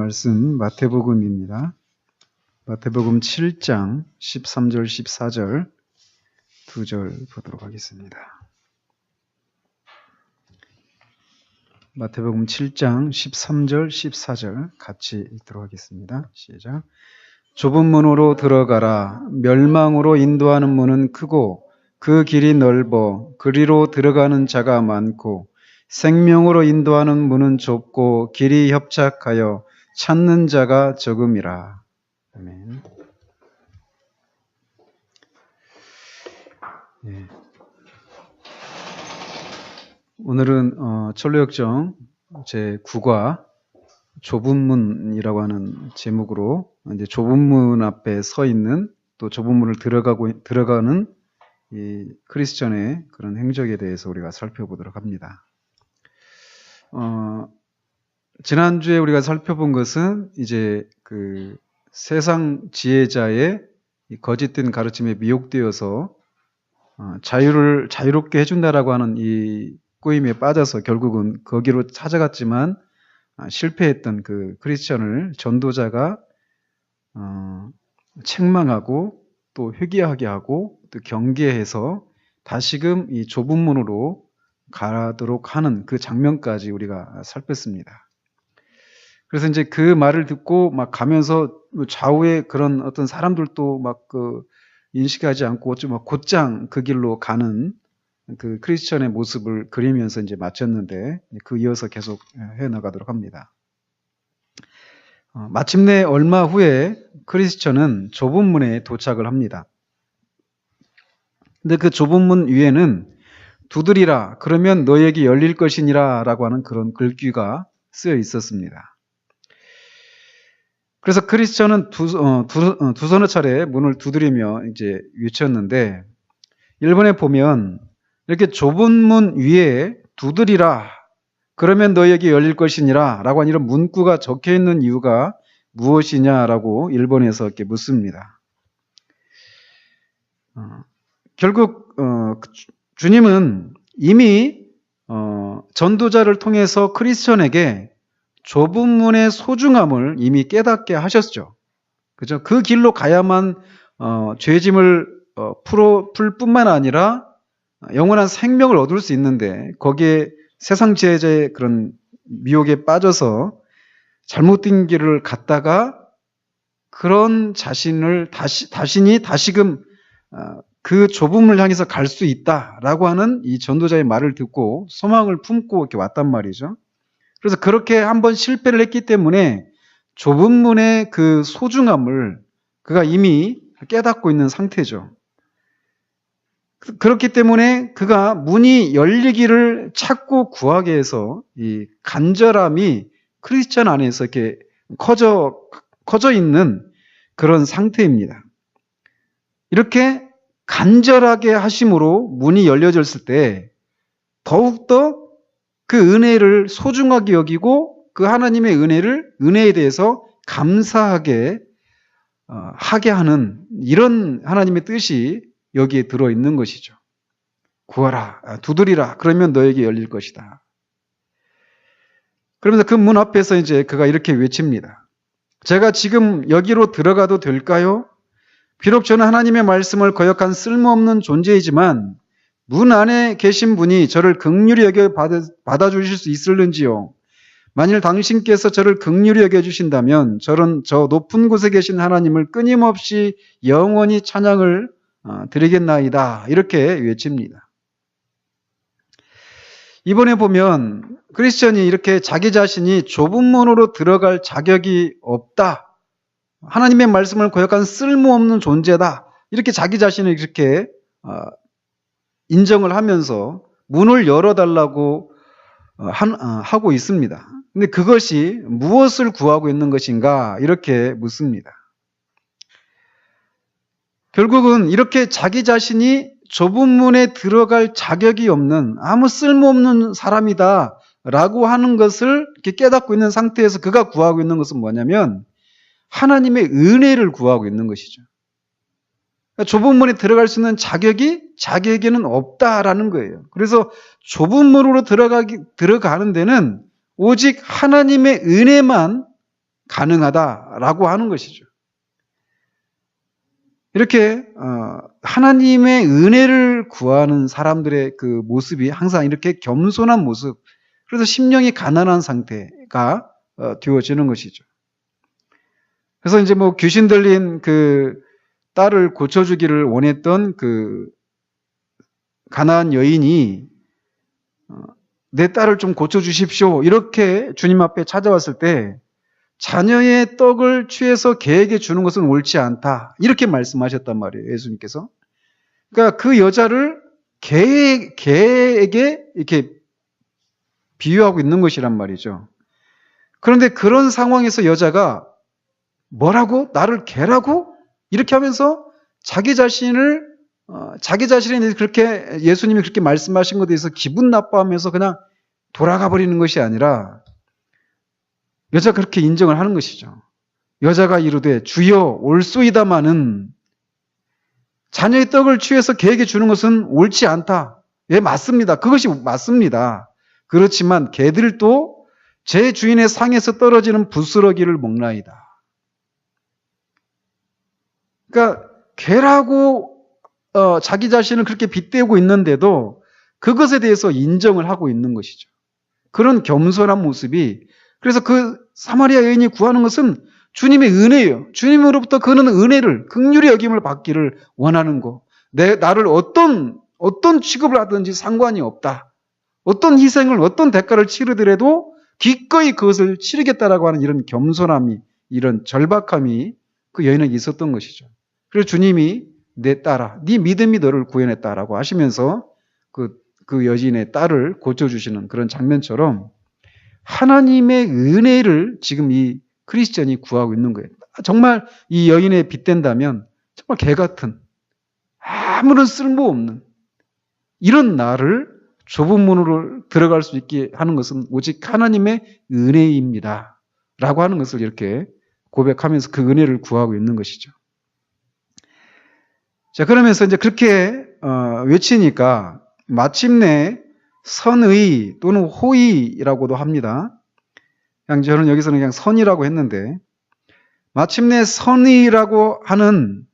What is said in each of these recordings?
말씀 마태복음입니다. 마태복음 7장 13절 14절 2절 보도록 하겠습니다. 마태복음 7장 13절 14절 같이 읽도록 하겠습니다. 시작. 좁은 문으로 들어가라. 멸망으로 인도하는 문은 크고 그 길이 넓어 그리로 들어가는 자가 많고 생명으로 인도하는 문은 좁고 길이 협착하여 찾는 자가 적음이라. 아멘. 네. 오늘은 철로역정 제9과 좁은 문이라고 하는 제목으로 이제 좁은 문 앞에 서 있는 또 좁은 문을 들어가는 이 크리스천의 그런 행적에 대해서 우리가 살펴보도록 합니다. 지난주에 우리가 살펴본 것은 이제 그 세상 지혜자의 거짓된 가르침에 미혹되어서 자유롭게 해준다라고 하는 이 꼬임에 빠져서 결국은 거기로 찾아갔지만 실패했던 그 크리스천을 전도자가 책망하고 또 회개하게 하고 또 경계해서 다시금 이 좁은 문으로 가도록 하는 그 장면까지 우리가 살폈습니다. 그래서 이제 그 말을 듣고 막 가면서 좌우에 그런 어떤 사람들도 막 인식하지 않고 좀 곧장 그 길로 가는 그 크리스천의 모습을 그리면서 이제 마쳤는데 그 이어서 계속 해 나가도록 합니다. 마침내 얼마 후에 크리스천은 좁은 문에 도착을 합니다. 근데 그 좁은 문 위에는 두드리라 그러면 너에게 열릴 것이니라 라고 하는 그런 글귀가 쓰여 있었습니다. 그래서 크리스천은 두서너 차례 문을 두드리며 이제 외쳤는데 일본에 보면 이렇게 좁은 문 위에 두드리라 그러면 너에게 열릴 것이니라 라고 하는 이런 문구가 적혀 있는 이유가 무엇이냐라고 일본에서 이렇게 묻습니다. 결국 주님은 이미 전도자를 통해서 크리스천에게 좁은 문의 소중함을 이미 깨닫게 하셨죠. 그죠? 그 길로 가야만 죄짐을 풀 뿐만 아니라 영원한 생명을 얻을 수 있는데 거기에 세상 지혜자의 그런 미혹에 빠져서 잘못된 길을 갔다가 그런 자신을 자신이 다시금 그 좁은 문을 향해서 갈 수 있다라고 하는 이 전도자의 말을 듣고 소망을 품고 이렇게 왔단 말이죠. 그래서 그렇게 한번 실패를 했기 때문에 좁은 문의 그 소중함을 그가 이미 깨닫고 있는 상태죠. 그렇기 때문에 그가 문이 열리기를 찾고 구하게 해서 이 간절함이 크리스천 안에서 이렇게 커져 있는 그런 상태입니다. 이렇게 간절하게 하심으로 문이 열려졌을 때 더욱더 그 은혜를 소중하게 여기고 그 하나님의 은혜에 대해서 감사하게 하게 하는 이런 하나님의 뜻이 여기에 들어있는 것이죠. 구하라, 두드리라, 그러면 너에게 열릴 것이다. 그러면서 그 문 앞에서 이제 그가 이렇게 외칩니다. 제가 지금 여기로 들어가도 될까요? 비록 저는 하나님의 말씀을 거역한 쓸모없는 존재이지만 문 안에 계신 분이 저를 긍휼히 여겨 받아주실 수 있을는지요? 만일 당신께서 저를 긍휼히 여겨주신다면 저는 저 높은 곳에 계신 하나님을 끊임없이 영원히 찬양을 드리겠나이다. 이렇게 외칩니다. 이번에 보면 크리스천이 이렇게 자기 자신이 좁은 문으로 들어갈 자격이 없다. 하나님의 말씀을 거역한 쓸모없는 존재다. 이렇게 자기 자신을 이렇게 인정을 하면서 문을 열어달라고 하고 있습니다. 근데 그것이 무엇을 구하고 있는 것인가? 이렇게 묻습니다. 결국은 이렇게 자기 자신이 좁은 문에 들어갈 자격이 없는 아무 쓸모없는 사람이다 라고 하는 것을 이렇게 깨닫고 있는 상태에서 그가 구하고 있는 것은 뭐냐면 하나님의 은혜를 구하고 있는 것이죠. 그러니까 좁은 문에 들어갈 수 있는 자격이 자기에게는 없다라는 거예요. 그래서 좁은 문으로 들어가는 데는 오직 하나님의 은혜만 가능하다라고 하는 것이죠. 이렇게 하나님의 은혜를 구하는 사람들의 그 모습이 항상 이렇게 겸손한 모습, 그래서 심령이 가난한 상태가 되어지는 것이죠. 그래서 이제 뭐 귀신 들린 그 딸을 고쳐주기를 원했던 그 가나안 여인이 내 딸을 좀 고쳐주십시오, 이렇게 주님 앞에 찾아왔을 때 자녀의 떡을 취해서 개에게 주는 것은 옳지 않다, 이렇게 말씀하셨단 말이에요, 예수님께서. 그러니까 그 여자를 개에게 이렇게 비유하고 있는 것이란 말이죠. 그런데 그런 상황에서 여자가 뭐라고? 나를 개라고? 이렇게 하면서 자기 자신이 그렇게 예수님이 그렇게 말씀하신 것에 대해서 기분 나빠하면서 그냥 돌아가 버리는 것이 아니라 여자가 그렇게 인정을 하는 것이죠. 여자가 이르되 주여 올소이다마는 자녀의 떡을 취해서 개에게 주는 것은 옳지 않다. 예, 맞습니다. 그것이 맞습니다. 그렇지만 개들도 제 주인의 상에서 떨어지는 부스러기를 먹나이다. 그러니까 개라고 자기 자신을 그렇게 빗대고 있는데도 그것에 대해서 인정을 하고 있는 것이죠. 그런 겸손한 모습이, 그래서 그 사마리아 여인이 구하는 것은 주님의 은혜예요. 주님으로부터 그는 은혜를, 긍휼히 여김을 받기를 원하는 거. 나를 어떤 취급을 하든지 상관이 없다. 어떤 희생을, 어떤 대가를 치르더라도 기꺼이 그것을 치르겠다라고 하는 이런 겸손함이, 이런 절박함이 그 여인에게 있었던 것이죠. 그래서 주님이 내 딸아, 네 믿음이 너를 구해냈다라고 하시면서 그 여인의 딸을 고쳐주시는 그런 장면처럼 하나님의 은혜를 지금 이 크리스천이 구하고 있는 거예요. 정말 이 여인에 빗댄다면 정말 개 같은, 아무런 쓸모없는 이런 나를 좁은 문으로 들어갈 수 있게 하는 것은 오직 하나님의 은혜입니다 라고 하는 것을 이렇게 고백하면서 그 은혜를 구하고 있는 것이죠. 자, 그러면서 이제 그렇게 외치니까 마침내 선의 또는 호의라고도 합니다. 그냥 저는 여기서는 그냥 선이라고 했는데, 마침내 선의라고 하는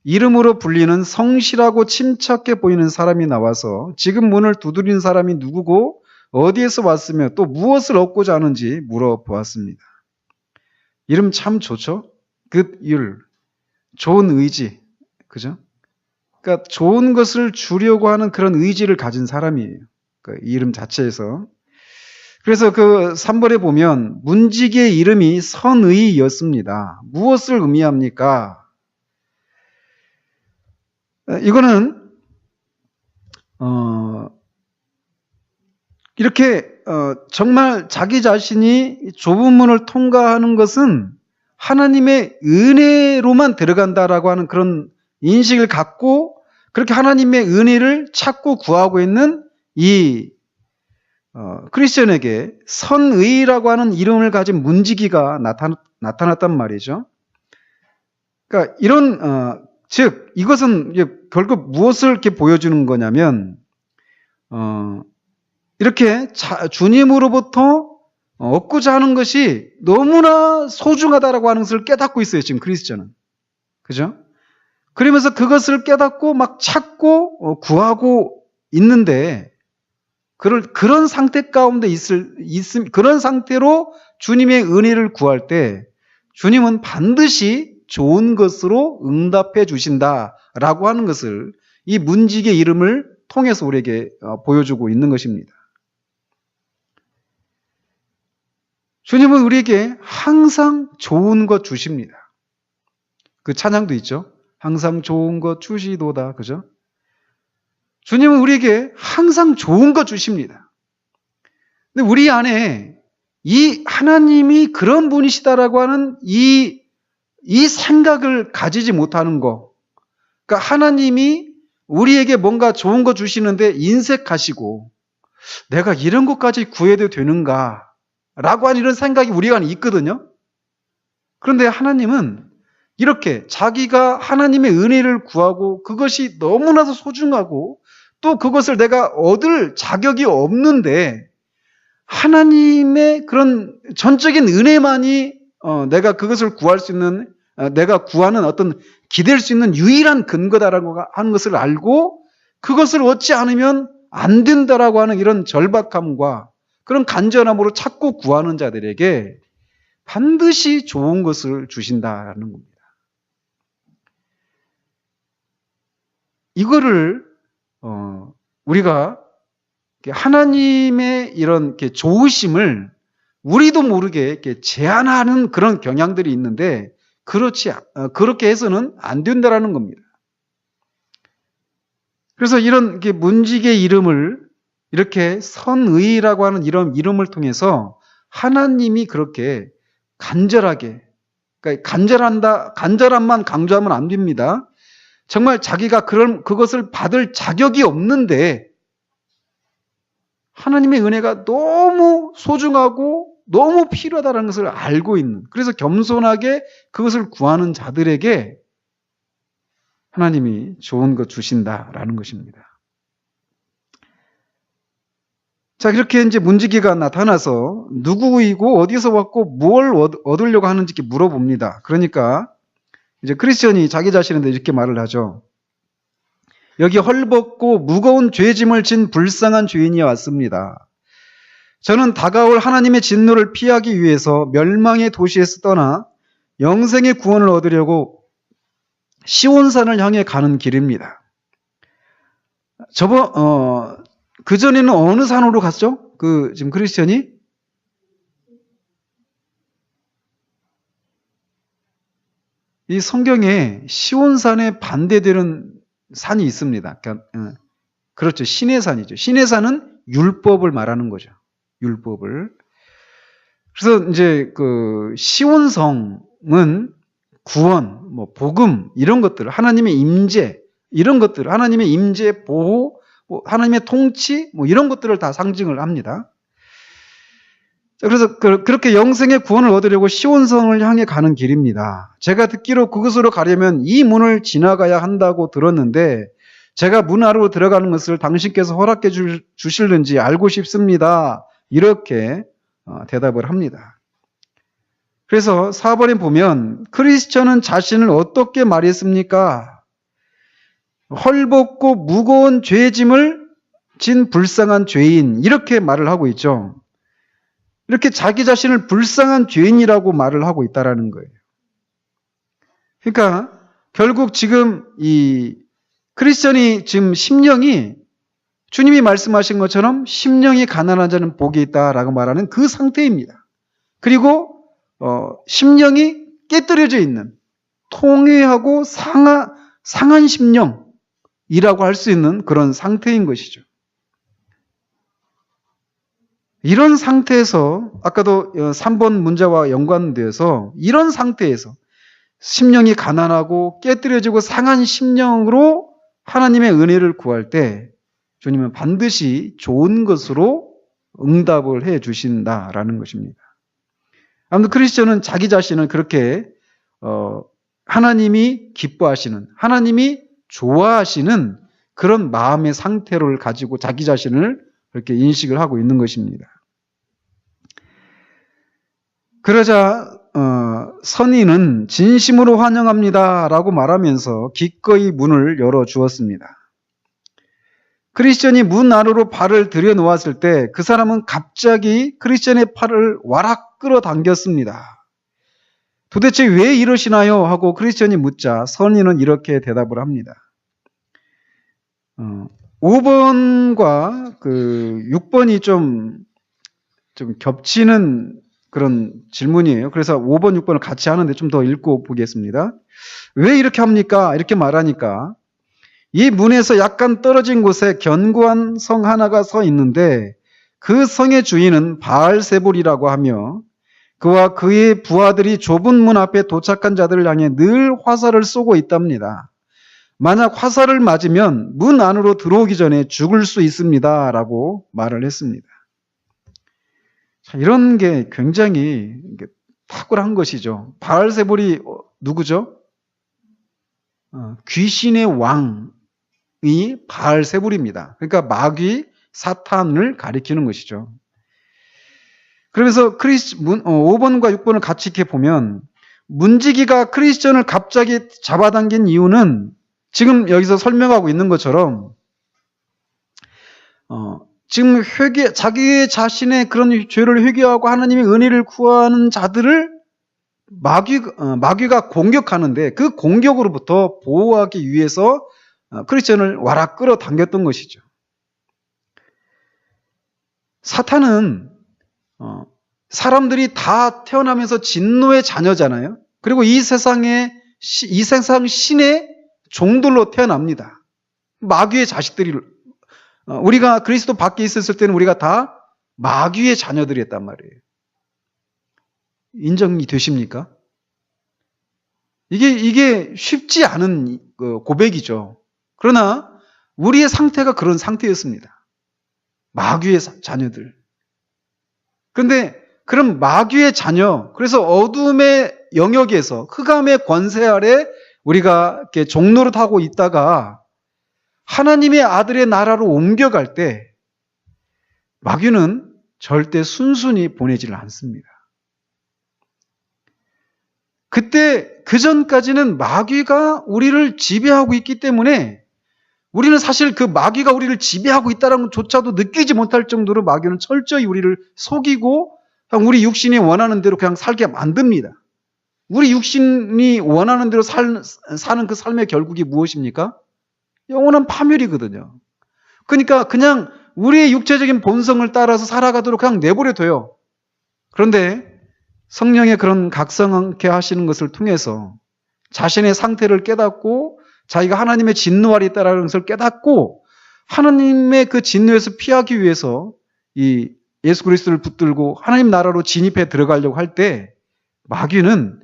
이름으로 불리는 성실하고 침착해 보이는 사람이 나와서 지금 문을 두드리는 사람이 누구고 어디에서 왔으며 또 무엇을 얻고자 하는지 물어보았습니다. 이름 참 좋죠? good will, 좋은 의지, 그죠? 그러니까 좋은 것을 주려고 하는 그런 의지를 가진 사람이에요. 그 이름 자체에서. 그래서 그 3절에 보면 문지기의 이름이 선의였습니다. 무엇을 의미합니까? 이거는 이렇게 정말 자기 자신이 좁은 문을 통과하는 것은 하나님의 은혜로만 들어간다라고 하는 그런 인식을 갖고 그렇게 하나님의 은혜를 찾고 구하고 있는 이 크리스천에게 선의라고 하는 이름을 가진 문지기가 나타났단 말이죠. 그러니까 이런 즉 이것은 결국 무엇을 이렇게 보여주는 거냐면 이렇게 주님으로부터 얻고자 하는 것이 너무나 소중하다라고 하는 것을 깨닫고 있어요, 지금 크리스천은. 그죠? 그러면서 그것을 깨닫고 막 찾고 구하고 있는데 그런 상태 가운데 그런 상태로 주님의 은혜를 구할 때 주님은 반드시 좋은 것으로 응답해 주신다라고 하는 것을 이 문지기의 이름을 통해서 우리에게 보여주고 있는 것입니다. 주님은 우리에게 항상 좋은 것 주십니다. 그 찬양도 있죠. 항상 좋은 것 주시도다. 그죠? 주님은 우리에게 항상 좋은 것 주십니다. 근데 우리 안에 이 하나님이 그런 분이시다라고 하는 이 생각을 가지지 못하는 거. 그러니까 하나님이 우리에게 뭔가 좋은 거 주시는데 인색하시고 내가 이런 것까지 구해도 되는가? 라고 하는 이런 생각이 우리 안에 있거든요. 그런데 하나님은 이렇게 자기가 하나님의 은혜를 구하고 그것이 너무나도 소중하고 또 그것을 내가 얻을 자격이 없는데 하나님의 그런 전적인 은혜만이 내가 그것을 구할 수 있는, 내가 구하는 어떤 기댈 수 있는 유일한 근거다라고 하는 것을 알고 그것을 얻지 않으면 안 된다라고 하는 이런 절박함과 그런 간절함으로 찾고 구하는 자들에게 반드시 좋은 것을 주신다라는 겁니다. 이거를 우리가 하나님의 이런 좋으심을 우리도 모르게 이렇게 제한하는 그런 경향들이 있는데 그렇게 해서는 안 된다라는 겁니다. 그래서 이런 문지기의 이름을 이렇게 선의라고 하는 이런 이름을 통해서 하나님이 그렇게 간절하게, 그러니까 간절함만 강조하면 안 됩니다. 정말 자기가 그것을 받을 자격이 없는데 하나님의 은혜가 너무 소중하고 너무 필요하다는 것을 알고 있는, 그래서 겸손하게 그것을 구하는 자들에게 하나님이 좋은 것 주신다라는 것입니다. 자, 이렇게 이제 문지기가 나타나서 누구이고 어디서 왔고 뭘 얻으려고 하는지 물어봅니다. 그러니까 이제 크리스천이 자기 자신한테 이렇게 말을 하죠. 여기 헐벗고 무거운 죄짐을 진 불쌍한 죄인이 왔습니다. 저는 다가올 하나님의 진노를 피하기 위해서 멸망의 도시에서 떠나 영생의 구원을 얻으려고 시온산을 향해 가는 길입니다. 그전에는 어느 산으로 갔죠? 지금 크리스천이? 이 성경에 시온산에 반대되는 산이 있습니다. 그렇죠. 시내산이죠. 시내산은 율법을 말하는 거죠. 율법을. 그래서 이제 시온성은 구원, 복음 이런 것들, 하나님의 임재 이런 것들, 하나님의 임재 보호, 하나님의 통치 이런 것들을 다 상징을 합니다. 그래서 그렇게 영생의 구원을 얻으려고 시온성을 향해 가는 길입니다. 제가 듣기로 그곳으로 가려면 이 문을 지나가야 한다고 들었는데 제가 문 안으로 들어가는 것을 당신께서 허락해 주실는지 알고 싶습니다. 이렇게 대답을 합니다. 그래서 4번에 보면 크리스천은 자신을 어떻게 말했습니까? 헐벗고 무거운 죄짐을 진 불쌍한 죄인, 이렇게 말을 하고 있죠. 이렇게 자기 자신을 불쌍한 죄인이라고 말을 하고 있다라는 거예요. 그러니까 결국 지금 이 크리스천이 지금 심령이, 주님이 말씀하신 것처럼 심령이 가난한 자는 복이 있다라고 말하는 그 상태입니다. 그리고 심령이 깨뜨려져 있는, 통회하고 상한 심령이라고 할 수 있는 그런 상태인 것이죠. 이런 상태에서 아까도 3번 문제와 연관되어서 이런 상태에서 심령이 가난하고 깨뜨려지고 상한 심령으로 하나님의 은혜를 구할 때 주님은 반드시 좋은 것으로 응답을 해 주신다라는 것입니다. 아무튼 크리스천은 자기 자신을 그렇게 하나님이 기뻐하시는, 하나님이 좋아하시는 그런 마음의 상태를 가지고 자기 자신을 그렇게 인식을 하고 있는 것입니다. 그러자 선인은 진심으로 환영합니다라고 말하면서 기꺼이 문을 열어주었습니다. 크리스천이 문 안으로 발을 들여놓았을 때 그 사람은 갑자기 크리스천의 팔을 와락 끌어당겼습니다. 도대체 왜 이러시나요? 하고 크리스천이 묻자 선인은 이렇게 대답을 합니다. 5번과 6번이 좀 겹치는 그런 질문이에요. 그래서 5번, 6번을 같이 하는데 좀 더 읽고 보겠습니다. 왜 이렇게 합니까? 이렇게 말하니까 이 문에서 약간 떨어진 곳에 견고한 성 하나가 서 있는데 그 성의 주인은 바알세불이라고 하며 그와 그의 부하들이 좁은 문 앞에 도착한 자들을 향해 늘 화살을 쏘고 있답니다. 만약 화살을 맞으면 문 안으로 들어오기 전에 죽을 수 있습니다. 라고 말을 했습니다. 이런 게 굉장히 탁월한 것이죠. 바알세불이 누구죠? 귀신의 왕이 바알세불입니다. 그러니까 마귀, 사탄을 가리키는 것이죠. 그러면서 5번과 6번을 같이 이렇게 보면 문지기가 크리스천을 갑자기 잡아당긴 이유는 지금 여기서 설명하고 있는 것처럼 지금 자기 자신의 그런 죄를 회개하고 하나님의 은혜를 구하는 자들을 마귀가 공격하는데 그 공격으로부터 보호하기 위해서 크리스천을 와락 끌어당겼던 것이죠. 사탄은 사람들이 다 태어나면서 진노의 자녀잖아요. 그리고 이 세상 신의 종들로 태어납니다. 마귀의 자식들이, 우리가 그리스도 밖에 있었을 때는 우리가 다 마귀의 자녀들이었단 말이에요. 인정이 되십니까? 이게 쉽지 않은 고백이죠. 그러나 우리의 상태가 그런 상태였습니다. 마귀의 자녀들. 그런데 그럼 마귀의 자녀, 그래서 어둠의 영역에서 흑암의 권세 아래 우리가 이렇게 종노릇하고 있다가 하나님의 아들의 나라로 옮겨갈 때 마귀는 절대 순순히 보내지를 않습니다. 그때 그 전까지는 마귀가 우리를 지배하고 있기 때문에 우리는 사실 그 마귀가 우리를 지배하고 있다는 것조차도 느끼지 못할 정도로 마귀는 철저히 우리를 속이고 그냥 우리 육신이 원하는 대로 그냥 살게 만듭니다. 우리 육신이 원하는 대로 사는 그 삶의 결국이 무엇입니까? 영원한 파멸이거든요. 그러니까 그냥 우리의 육체적인 본성을 따라서 살아가도록 그냥 내버려둬요. 그런데 성령의 그런 각성케 하시는 것을 통해서 자신의 상태를 깨닫고 자기가 하나님의 진노 아래 있다는 것을 깨닫고 하나님의 그 진노에서 피하기 위해서 이 예수 그리스도를 붙들고 하나님 나라로 진입해 들어가려고 할 때 마귀는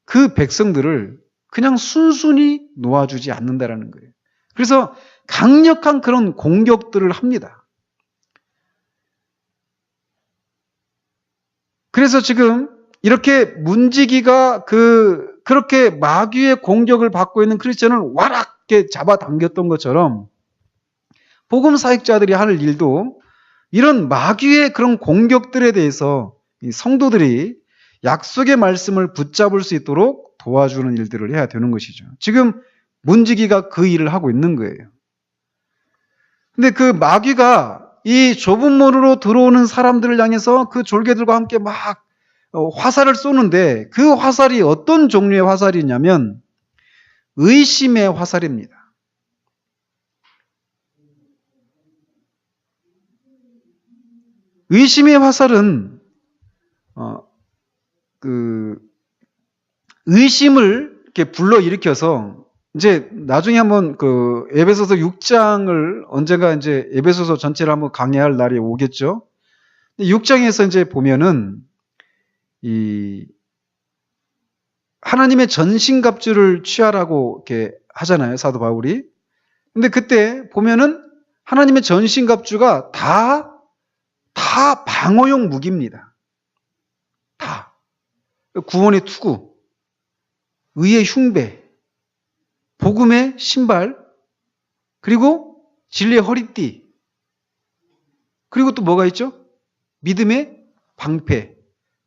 그 백성들을 그냥 순순히 놓아주지 않는다라는 거예요. 그래서 강력한 그런 공격들을 합니다. 그래서 지금 이렇게 문지기가 그렇게 마귀의 공격을 받고 있는 크리스천을 와락게 잡아당겼던 것처럼 복음 사역자들이 하는 일도 이런 마귀의 그런 공격들에 대해서 이 성도들이 약속의 말씀을 붙잡을 수 있도록 도와주는 일들을 해야 되는 것이죠. 지금 문지기가 그 일을 하고 있는 거예요. 근데 그 마귀가 이 좁은 문으로 들어오는 사람들을 향해서 그 졸개들과 함께 막 화살을 쏘는데 그 화살이 어떤 종류의 화살이냐면 의심의 화살입니다. 의심의 화살은 의심을 이렇게 불러일으켜서 이제 나중에 한번 그 에베소서 6장을 언젠가 이제 에베소서 전체를 한번 강의할 날이 오겠죠. 6장에서 이제 보면은 이 하나님의 전신갑주를 취하라고 이렇게 하잖아요, 사도 바울이. 근데 그때 보면은 하나님의 전신갑주가 다 방어용 무기입니다. 다. 구원의 투구, 의의 흉배, 복음의 신발, 그리고 진리의 허리띠, 그리고 또 뭐가 있죠? 믿음의 방패.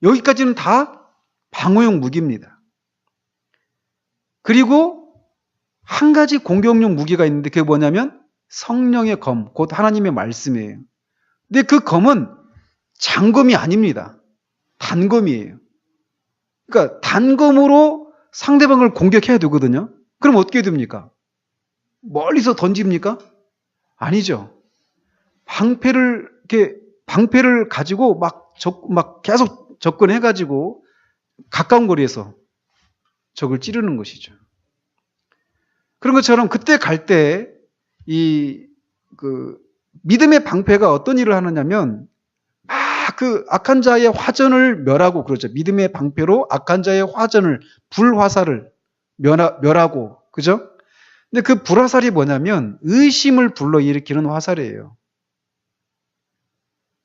여기까지는 다 방어용 무기입니다. 그리고 한 가지 공격용 무기가 있는데 그게 뭐냐면 성령의 검, 곧 하나님의 말씀이에요. 근데 그 검은 장검이 아닙니다. 단검이에요. 그러니까 단검으로 상대방을 공격해야 되거든요. 그럼 어떻게 됩니까? 멀리서 던집니까? 아니죠. 방패를 가지고 막 계속 접근해가지고 가까운 거리에서 적을 찌르는 것이죠. 그런 것처럼 그때 갈 때 믿음의 방패가 어떤 일을 하느냐면 그 악한 자의 화전을 멸하고, 그렇죠. 믿음의 방패로 악한 자의 화전을, 불화살을 멸하고, 그죠? 근데 그 불화살이 뭐냐면 의심을 불러일으키는 화살이에요.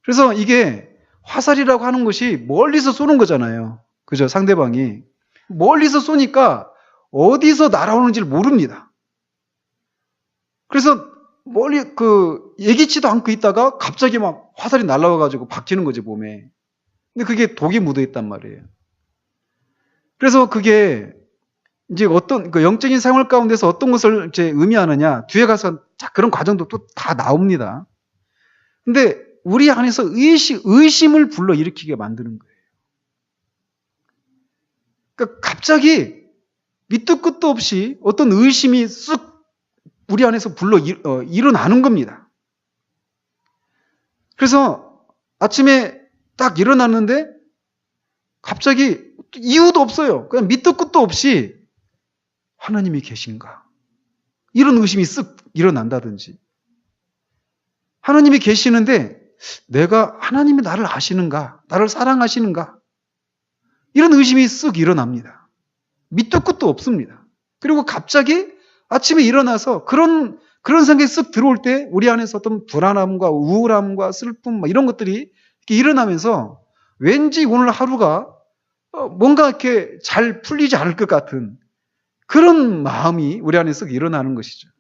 그래서 이게 화살이라고 하는 것이 멀리서 쏘는 거잖아요. 그죠? 상대방이. 멀리서 쏘니까 어디서 날아오는지를 모릅니다. 그래서 멀리 예기치도 않고 있다가 갑자기 막 화살이 날아와가지고 박히는 거지, 몸에. 근데 그게 독이 묻어 있단 말이에요. 그래서 그게 이제 어떤 그 영적인 생활 가운데서 어떤 것을 이제 의미하느냐, 뒤에 가서 자, 그런 과정도 또 다 나옵니다. 근데 우리 안에서 의심을 불러일으키게 만드는 거예요. 그러니까 갑자기 밑도 끝도 없이 어떤 의심이 쑥 우리 안에서 일어나는 겁니다. 그래서 아침에 딱 일어났는데 갑자기 이유도 없어요. 그냥 밑도 끝도 없이 하나님이 계신가? 이런 의심이 쓱 일어난다든지. 하나님이 계시는데 내가 하나님이 나를 아시는가? 나를 사랑하시는가? 이런 의심이 쓱 일어납니다. 밑도 끝도 없습니다. 그리고 갑자기 아침에 일어나서 그런 생각이 쓱 들어올 때 우리 안에서 어떤 불안함과 우울함과 슬픔 이런 것들이 이렇게 일어나면서 왠지 오늘 하루가 뭔가 이렇게 잘 풀리지 않을 것 같은 그런 마음이 우리 안에 쓱 일어나는 것이죠.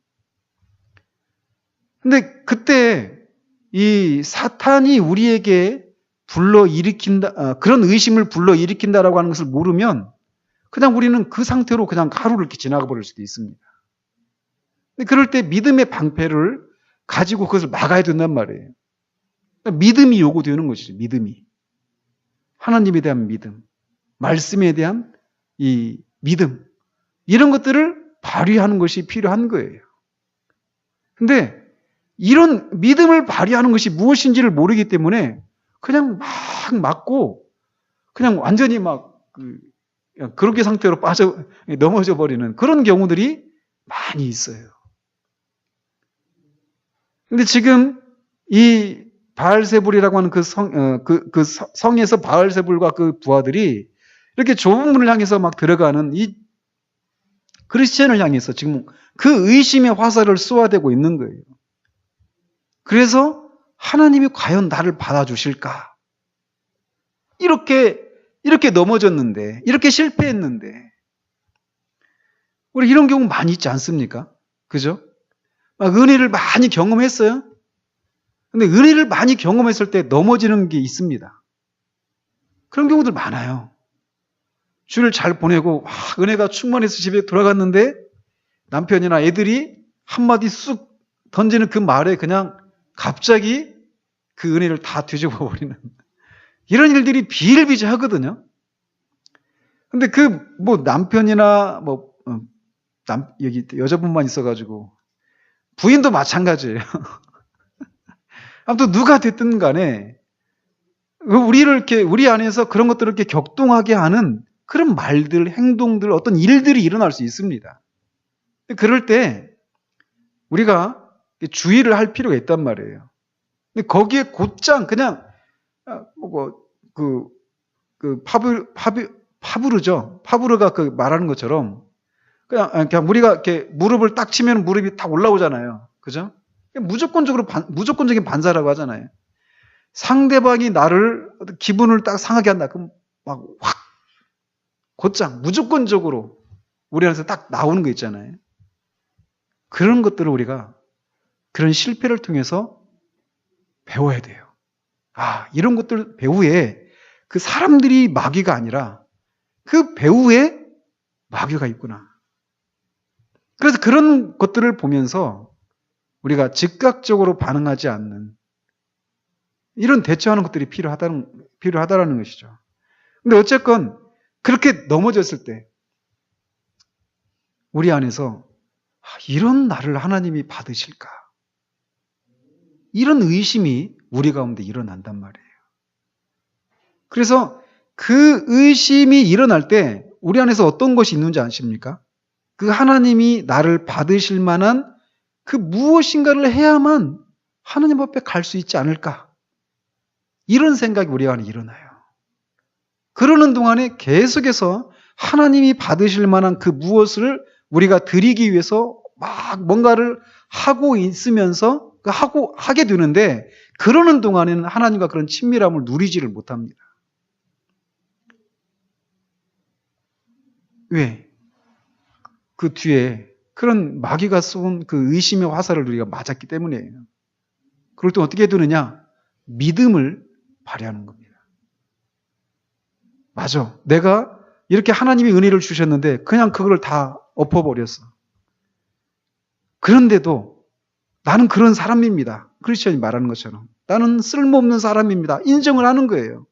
근데 그때 이 사탄이 우리에게 그런 의심을 불러일으킨다라고 하는 것을 모르면 그냥 우리는 그 상태로 그냥 하루를 이렇게 지나가 버릴 수도 있습니다. 근데 그럴 때 믿음의 방패를 가지고 그것을 막아야 된단 말이에요. 그러니까 믿음이 요구되는 것이죠. 믿음이. 하나님에 대한 믿음, 말씀에 대한 이 믿음, 이런 것들을 발휘하는 것이 필요한 거예요. 근데 이런 믿음을 발휘하는 것이 무엇인지를 모르기 때문에 그냥 막 맞고 그냥 완전히 그렇게 상태로 넘어져 버리는 그런 경우들이 많이 있어요. 근데 지금 이 바알세불이라고 하는 그 성에서 바알세불과 그 부하들이 이렇게 좁은 문을 향해서 막 들어가는 이 크리스천을 향해서 지금 그 의심의 화살을 쏘아대고 있는 거예요. 그래서 하나님이 과연 나를 받아주실까? 이렇게 넘어졌는데, 이렇게 실패했는데, 우리 이런 경우 많이 있지 않습니까? 그죠? 막 은혜를 많이 경험했어요? 근데 은혜를 많이 경험했을 때 넘어지는 게 있습니다. 그런 경우들 많아요. 주를 잘 보내고 은혜가 충만해서 집에 돌아갔는데 남편이나 애들이 한마디 쑥 던지는 그 말에 그냥 갑자기 그 은혜를 다 뒤집어 버리는 이런 일들이 비일비재하거든요. 근데 남편이나 여기 여자분만 있어가지고 부인도 마찬가지예요. 아무튼 누가 됐든 간에 우리 안에서 그런 것들을 이렇게 격동하게 하는 그런 말들, 행동들, 어떤 일들이 일어날 수 있습니다. 그럴 때 우리가 주의를 할 필요가 있단 말이에요. 근데 거기에 곧장 그냥 파브르죠. 파브르가 말하는 것처럼 그냥 우리가 이렇게 무릎을 딱 치면 무릎이 딱 올라오잖아요. 그죠? 무조건적인 반사라고 하잖아요. 상대방이 나를 기분을 딱 상하게 한다. 그럼 막 확 곧장 무조건적으로 우리 안에서 딱 나오는 거 있잖아요. 그런 것들을 우리가 그런 실패를 통해서 배워야 돼요. 이런 것들 배후에 그 사람들이 마귀가 아니라 그 배후에 마귀가 있구나. 그래서 그런 것들을 보면서 우리가 즉각적으로 반응하지 않는 이런 대처하는 것들이 필요하다라는 것이죠. 근데 어쨌건 그렇게 넘어졌을 때 우리 안에서 이런 나를 하나님이 받으실까? 이런 의심이 우리 가운데 일어난단 말이에요. 그래서 그 의심이 일어날 때 우리 안에서 어떤 것이 있는지 아십니까? 그 하나님이 나를 받으실 만한 그 무엇인가를 해야만 하나님 앞에 갈 수 있지 않을까? 이런 생각이 우리 안에 일어나요. 그러는 동안에 계속해서 하나님이 받으실 만한 그 무엇을 우리가 드리기 위해서 막 뭔가를 하고 있으면서 하게 되는데 그러는 동안에는 하나님과 그런 친밀함을 누리지를 못합니다. 왜? 그 뒤에 그런 마귀가 쏜 그 의심의 화살을 우리가 맞았기 때문이에요. 그럴 때 어떻게 되느냐? 믿음을 발휘하는 겁니다. 맞아. 내가 이렇게 하나님이 은혜를 주셨는데 그냥 그걸 다 엎어버렸어. 그런데도 나는 그런 사람입니다. 크리스천이 말하는 것처럼. 나는 쓸모없는 사람입니다. 인정을 하는 거예요.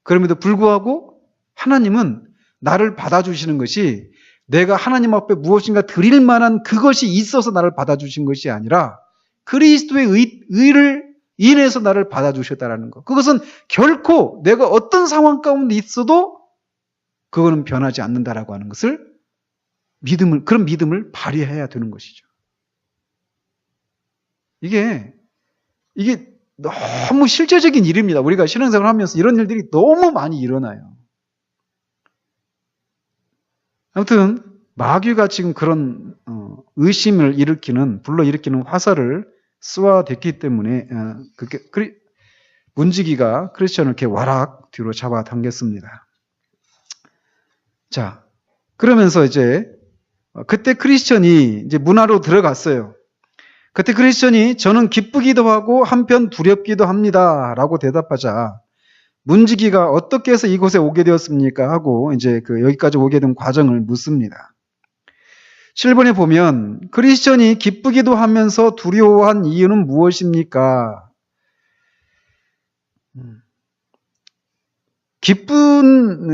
그럼에도 불구하고 하나님은 나를 받아주시는 것이 내가 하나님 앞에 무엇인가 드릴 만한 그것이 있어서 나를 받아주신 것이 아니라 그리스도의 의를 인해서 나를 받아주셨다라는 것. 그것은 결코 내가 어떤 상황 가운데 있어도 그거는 변하지 않는다라고 하는 것을 그런 믿음을 발휘해야 되는 것이죠. 이게 너무 실제적인 일입니다. 우리가 신앙생활을 하면서 이런 일들이 너무 많이 일어나요. 아무튼 마귀가 지금 그런 의심을 불러일으키는 화살을 쏘아댔기 때문에 문지기가 크리스천을 이렇게 와락 뒤로 잡아당겼습니다. 자, 그러면서 이제 그때 크리스천이 이제 문화로 들어갔어요. 그때 크리스천이 저는 기쁘기도 하고 한편 두렵기도 합니다. 라고 대답하자 문지기가 어떻게 해서 이곳에 오게 되었습니까? 하고 이제 여기까지 오게 된 과정을 묻습니다. 7번에 보면 크리스천이 기쁘기도 하면서 두려워한 이유는 무엇입니까?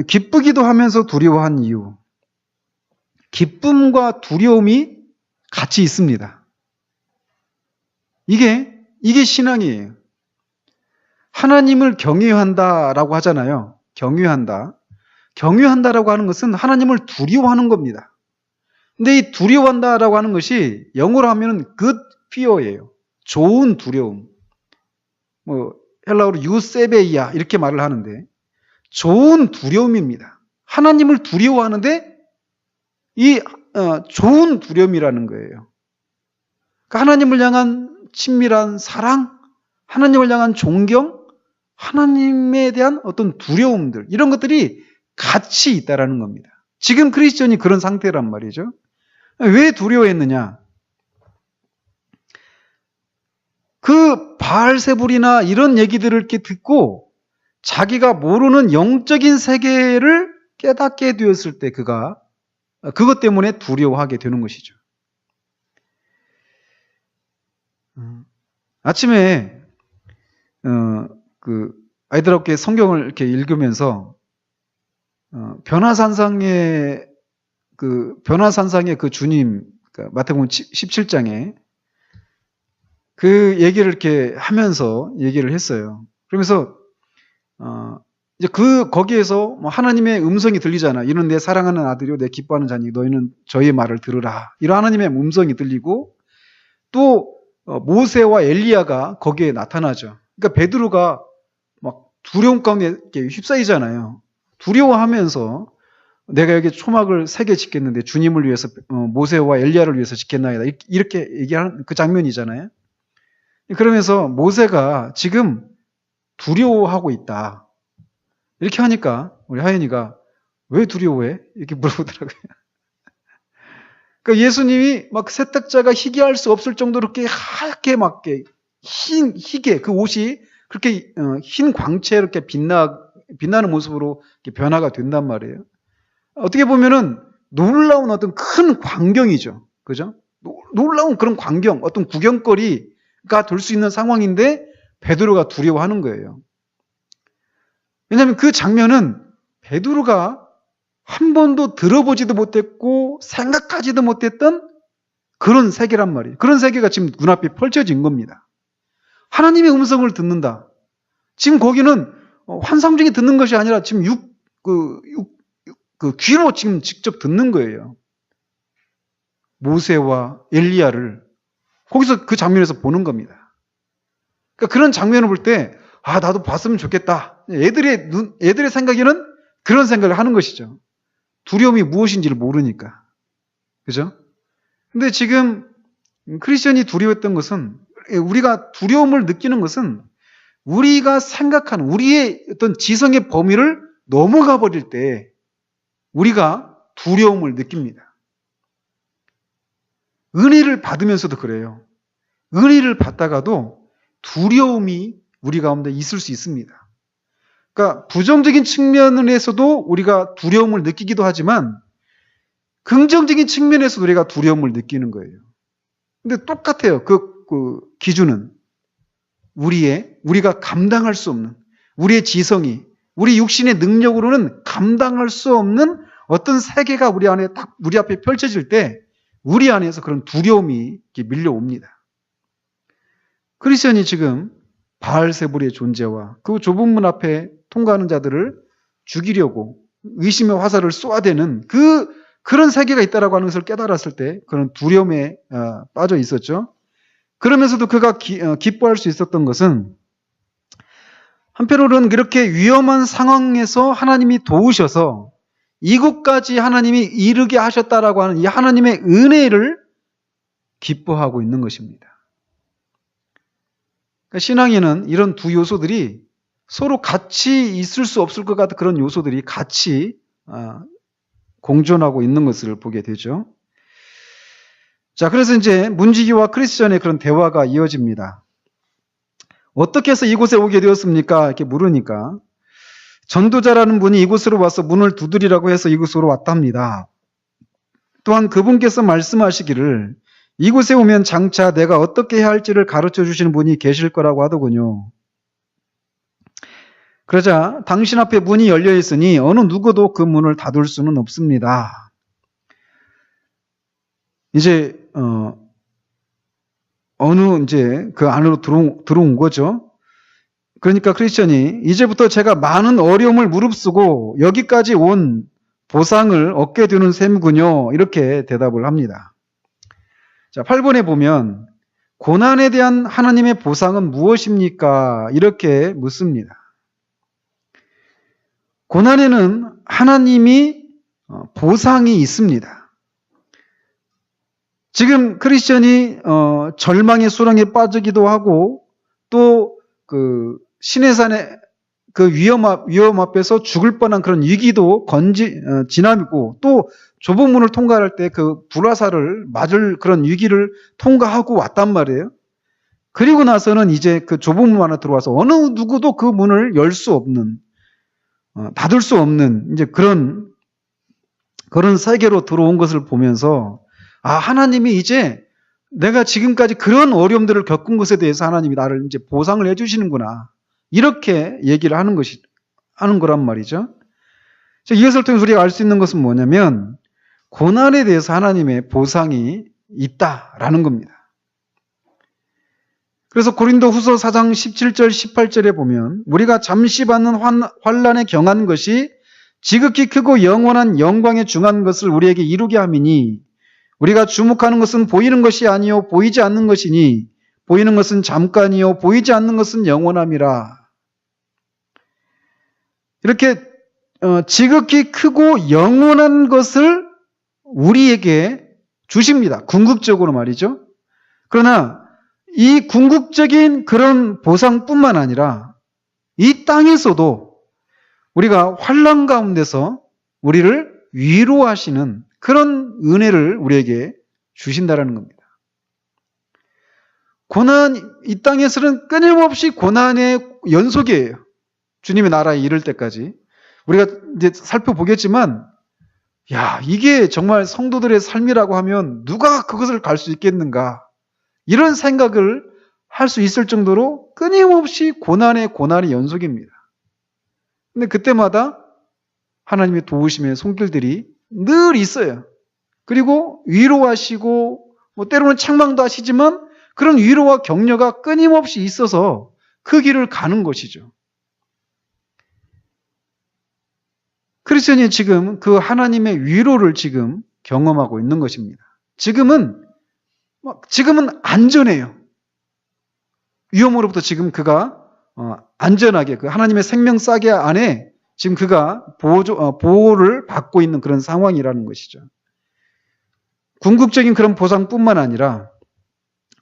기쁘기도 하면서 두려워한 이유. 기쁨과 두려움이 같이 있습니다. 이게 신앙이에요. 하나님을 경외한다라고 하잖아요. 경외한다라고 하는 것은 하나님을 두려워하는 겁니다. 근데 이 두려워한다라고 하는 것이 영어로 하면은 good fear예요. 좋은 두려움. 헬라어로 유세베이아 이렇게 말을 하는데 좋은 두려움입니다. 하나님을 두려워하는데 좋은 두려움이라는 거예요. 그러니까 하나님을 향한 친밀한 사랑, 하나님을 향한 존경, 하나님에 대한 어떤 두려움들 이런 것들이 같이 있다라는 겁니다. 지금 크리스천이 그런 상태란 말이죠. 왜 두려워했느냐? 그 바알세불이나 이런 얘기들을 이렇게 듣고 자기가 모르는 영적인 세계를 깨닫게 되었을 때 그것 때문에 두려워하게 되는 것이죠. 아침에 아이들하고 성경을 이렇게 읽으면서 변화산상의 그 주님, 마태복음 17장에 그 얘기를 이렇게 하면서 얘기를 했어요. 그러면서 이제 거기에서 하나님의 음성이 들리잖아. 이는 내 사랑하는 아들이요 내 기뻐하는 자니 너희는 저의 말을 들으라. 이런 하나님의 음성이 들리고 또 모세와 엘리야가 거기에 나타나죠. 그러니까 베드로가 막 두려움 가운데 이렇게 휩싸이잖아요. 두려워하면서 내가 여기 초막을 3개 짓겠는데 주님을 위해서 모세와 엘리야를 위해서 짓겠나이다. 이렇게 얘기하는 그 장면이잖아요. 그러면서 모세가 지금 두려워하고 있다. 이렇게 하니까 우리 하연이가 왜 두려워해? 이렇게 물어보더라고요. 그러니까 예수님이 막 세탁자가 희게할 수 없을 정도로 이렇게 하얗게 막 희게 그 옷이 그렇게 흰 광채 이렇게 빛나는 모습으로 이렇게 변화가 된단 말이에요. 어떻게 보면은 놀라운 어떤 큰 광경이죠. 그죠? 놀라운 그런 광경, 어떤 구경거리가 될 수 있는 상황인데 베드로가 두려워하는 거예요. 왜냐하면 그 장면은 베드로가 한 번도 들어보지도 못했고 생각하지도 못했던 그런 세계란 말이에요. 그런 세계가 지금 눈앞에 펼쳐진 겁니다. 하나님의 음성을 듣는다. 지금 거기는 환상 중에 듣는 것이 아니라 지금 귀로 지금 직접 듣는 거예요. 모세와 엘리야를 거기서 그 장면에서 보는 겁니다. 그러니까 그런 장면을 볼 때 나도 봤으면 좋겠다. 애들의 생각에는 그런 생각을 하는 것이죠. 두려움이 무엇인지를 모르니까. 그죠? 근데 지금 크리스천이 두려웠던 것은 우리가 두려움을 느끼는 것은 우리가 생각하는 우리의 어떤 지성의 범위를 넘어가 버릴 때 우리가 두려움을 느낍니다. 은혜를 받으면서도 그래요. 은혜를 받다가도 두려움이 우리 가운데 있을 수 있습니다. 그러니까 부정적인 측면에서도 우리가 두려움을 느끼기도 하지만 긍정적인 측면에서도 우리가 두려움을 느끼는 거예요. 근데 똑같아요. 그 기준은 우리가 감당할 수 없는, 우리의 지성이, 우리 육신의 능력으로는 감당할 수 없는 어떤 세계가 우리 앞에 펼쳐질 때 우리 안에서 그런 두려움이 밀려옵니다. 크리스천이 지금 바알세불의 존재와 그 좁은 문 앞에 통과하는 자들을 죽이려고 의심의 화살을 쏘아대는 그런 세계가 있다라고 하는 것을 깨달았을 때 그런 두려움에 빠져 있었죠. 그러면서도 그가 기뻐할 수 있었던 것은 한편으로는 그렇게 위험한 상황에서 하나님이 도우셔서 이곳까지 하나님이 이르게 하셨다라고 하는 이 하나님의 은혜를 기뻐하고 있는 것입니다. 그러니까 신앙에는 이런 두 요소들이 서로 같이 있을 수 없을 것 같은 그런 요소들이 같이 공존하고 있는 것을 보게 되죠. 자, 그래서 이제 문지기와 크리스천의 그런 대화가 이어집니다. 어떻게 해서 이곳에 오게 되었습니까? 이렇게 물으니까 전도자라는 분이 이곳으로 와서 문을 두드리라고 해서 이곳으로 왔답니다. 또한 그분께서 말씀하시기를 이곳에 오면 장차 내가 어떻게 해야 할지를 가르쳐 주시는 분이 계실 거라고 하더군요. 그러자 당신 앞에 문이 열려 있으니 어느 누구도 그 문을 닫을 수는 없습니다. 이제 이제 그 안으로 들어온 거죠. 그러니까 크리스천이 이제부터 제가 많은 어려움을 무릅쓰고 여기까지 온 보상을 얻게 되는 셈이군요. 이렇게 대답을 합니다. 자, 8번에 보면 고난에 대한 하나님의 보상은 무엇입니까? 이렇게 묻습니다. 고난에는 하나님이 보상이 있습니다. 지금 크리스천이 절망의 수렁에 빠지기도 하고 또 그 시내산의 그 위험 앞에서 죽을 뻔한 그런 위기도 지나고 또 좁은 문을 통과할 때 그 불화살을 맞을 그런 위기를 통과하고 왔단 말이에요. 그리고 나서는 이제 그 좁은 문 안에 들어와서 어느 누구도 그 문을 열 수 없는, 닫을 수 없는 이제 그런 세계로 들어온 것을 보면서 하나님이 이제 내가 지금까지 그런 어려움들을 겪은 것에 대해서 하나님이 나를 이제 보상을 해주시는구나. 이렇게 얘기를 하는 거란 말이죠. 이것을 통해서 우리가 알 수 있는 것은 뭐냐면 고난에 대해서 하나님의 보상이 있다라는 겁니다. 그래서 고린도후서 4장 17절 18절에 보면 우리가 잠시 받는 환난에 경한 것이 지극히 크고 영원한 영광에 중한 것을 우리에게 이루게 함이니 우리가 주목하는 것은 보이는 것이 아니요 보이지 않는 것이니 보이는 것은 잠깐이요 보이지 않는 것은 영원함이라. 이렇게 지극히 크고 영원한 것을 우리에게 주십니다. 궁극적으로 말이죠. 그러나 이 궁극적인 그런 보상뿐만 아니라 이 땅에서도 우리가 환난 가운데서 우리를 위로하시는 그런 은혜를 우리에게 주신다라는 겁니다. 이 땅에서는 끊임없이 고난의 연속이에요. 주님의 나라에 이를 때까지. 우리가 이제 살펴보겠지만, 이게 정말 성도들의 삶이라고 하면 누가 그것을 갈 수 있겠는가? 이런 생각을 할 수 있을 정도로 끊임없이 고난의 연속입니다. 근데 그때마다 하나님의 도우심의 손길들이 늘 있어요. 그리고 위로하시고 때로는 책망도 하시지만 그런 위로와 격려가 끊임없이 있어서 그 길을 가는 것이죠. 크리스천이 지금 그 하나님의 위로를 지금 경험하고 있는 것입니다. 지금은 안전해요. 위험으로부터 지금 그가 안전하게 그 하나님의 생명싸개 안에 지금 그가 보호를 받고 있는 그런 상황이라는 것이죠. 궁극적인 그런 보상뿐만 아니라